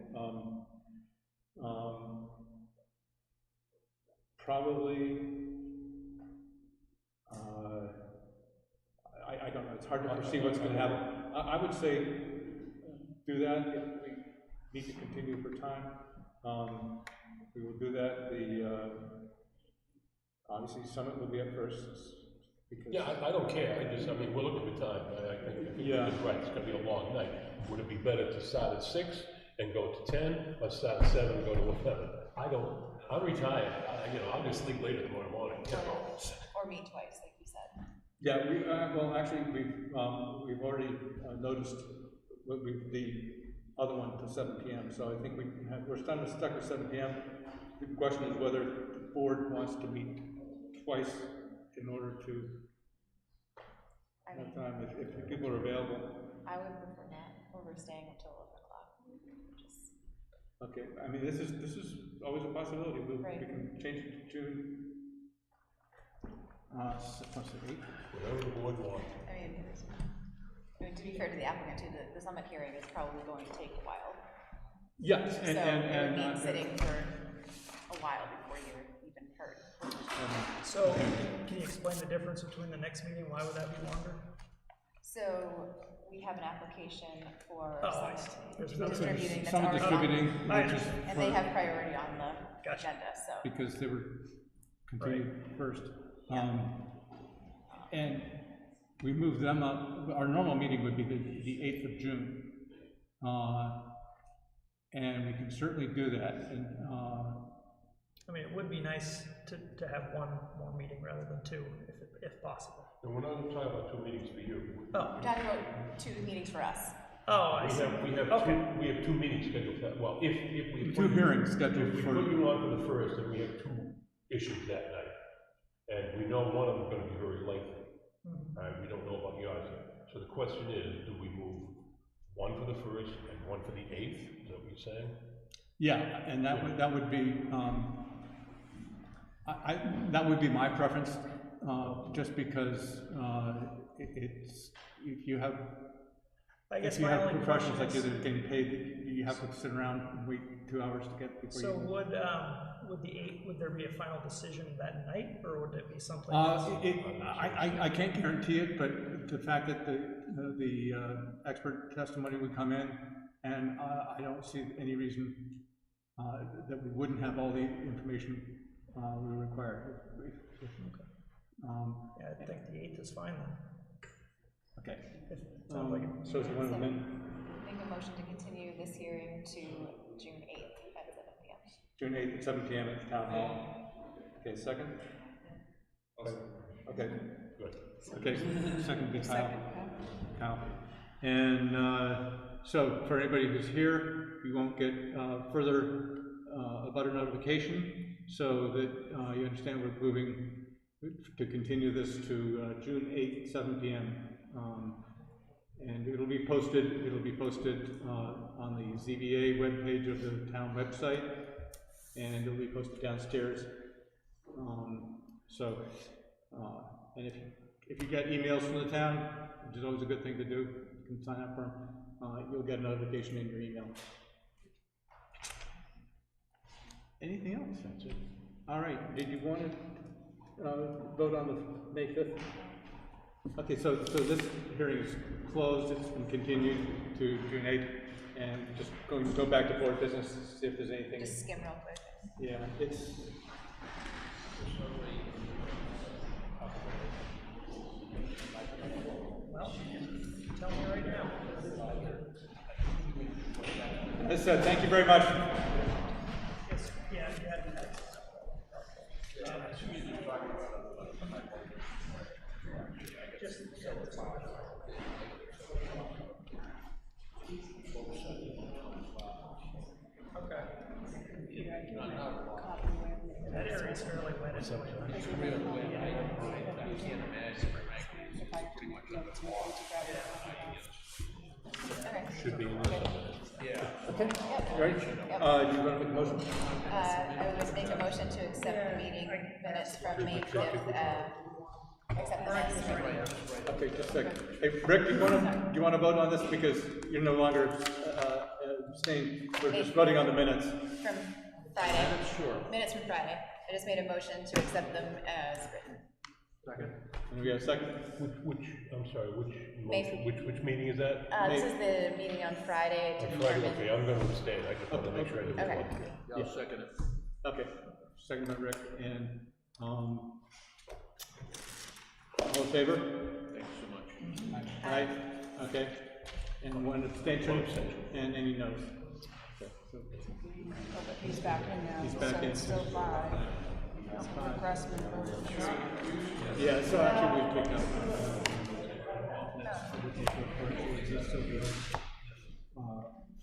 A: Probably, I don't know, it's hard to foresee what's gonna happen. I would say do that if we need to continue for time. We will do that. Obviously Summit will be up first. Because
G: Yeah, I don't care, I mean, we're looking for time, I think
A: Yeah.
G: you're right, it's gonna be a long night. Would it be better to start at 6 and go to 10, or start at 7 and go to 11? I'm retired, I'll just sleep later tomorrow morning, you know.
B: Or meet twice, like you said.
A: Yeah, well, actually, we've already noticed the other one to 7 p.m. So I think we're stuck with 7 p.m. The question is whether the board wants to meet twice in order to have time, if people are available.
B: I would prefer not, or we're staying until 11 o'clock.
A: Okay, I mean, this is always a possibility.
B: Right.
A: We can change it to June. What's the date?
G: Whatever the board wants.
B: I mean, to be fair to the applicant too, the Summit hearing is probably going to take a while.
A: Yes,
B: So it would be sitting for a while before you're even heard.
D: So, can you explain the difference between the next meeting? Why would that be longer?
B: So we have an application for
D: Oh, I see. There's another-
B: distributing that's
A: Summit
B: already
A: distributing,
B: on,
A: which is
B: and they have priority on the agenda, so.
A: because they were continued first. And we moved them up. Our normal meeting would be the 8th of June. And we can certainly do that. And,
D: I mean, it would be nice to have one more meeting rather than two, if possible.
G: And we're not talking about 2 meetings for you.
D: Oh.
B: We're talking about 2 meetings for us.
D: Oh, I see.
G: We have
D: Okay.
G: we have 2 meetings scheduled for that, well, if we.
A: 2 hearings scheduled
G: If we
A: for.
G: put you on for the first, then we have 2 issues that night. And we know one of them is gonna be very lengthy. We don't know about yours yet. So the question is, do we move one for the first and one for the 8th? Is that what you're saying?
A: Yeah, and that would be, that would be my preference, just because, it's, if you have,
D: I guess
A: if you
D: my
A: have
D: only
A: professionals
D: question
A: like you
D: is,
A: that are getting paid, you have to sit around and wait 2 hours to get before
D: so
A: you.
D: would there be a final decision that night, or would it be something else?
A: I can't guarantee it, but the fact that the expert testimony would come in, and I don't see any reason that we wouldn't have all the information we require.
D: Yeah, I think the 8th is fine then.
A: Okay.
D: Sounds like it.
A: So if you want to
B: Make a motion to continue this hearing to June 8th at 7 p.m.
A: June 8th at 7 p.m. at the town hall. Okay, second? Okay.
G: Good.
A: Okay, second be Kyle. Kyle. And so for anybody who's here, you won't get further abutter notification, so that you understand we're moving to continue this to June 8th, 7 p.m. And it'll be posted on the ZBA webpage of the town website, and it'll be posted downstairs. And if you get emails from the town, which is always a good thing to do, you can sign up for them, you'll get a notification in your email. Anything else? That's it. All right, did you want to vote on the May 5th? Okay, so this hearing is closed, it's been continued to June 8th, and just going to go back to board business, see if there's anything.
B: Just skim real quick.
A: Yeah, it's.
D: Well, tell me right now.
A: As I said, thank you very much.
D: Yes, yeah, yeah. Just so it's on. Okay. That area is fairly wet.
G: Should be in this.
A: Okay, right. Do you want to make a motion?
B: I would make a motion to accept the meeting minutes from May 5th, accept the minutes.
A: Okay, just a second. Hey, Rick, do you want to vote on this because you're no longer abstaining? We're just voting on the minutes.
B: From Friday. Sure. Minutes from Friday. I just made a motion to accept them as written.
A: Second. And we have a second.
G: I'm sorry, which motion, which meeting is that?
B: This is the meeting on Friday to
G: On Friday,
B: determine.
G: okay, I'm gonna abstain, I just want to make sure I didn't
B: Okay.
G: want to.
A: I'll second it. Okay, second by Rick, and, all in favor? Thank you so much. Aye, okay, and one abstention, and any no's? Okay, so
N: He's back in now.
A: He's back
N: so
A: in.
N: It's still 5. Progressive vote.
A: yeah, so actually we picked up.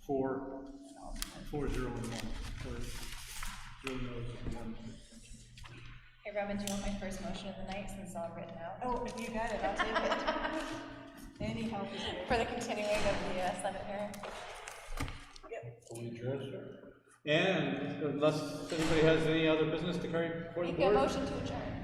A: Four, 0, and 1. 0 no's and 1 abstention.
B: Hey, Robin, do you want my first motion of the night since it's all written out?
N: Oh, if you got it, I'll take it. Any help is good.
B: For the continuing of the summit hearing?
G: Are we adjourned, sir?
A: And unless anybody has any other business to carry before the
B: Make a
A: board?
B: motion to adjourn.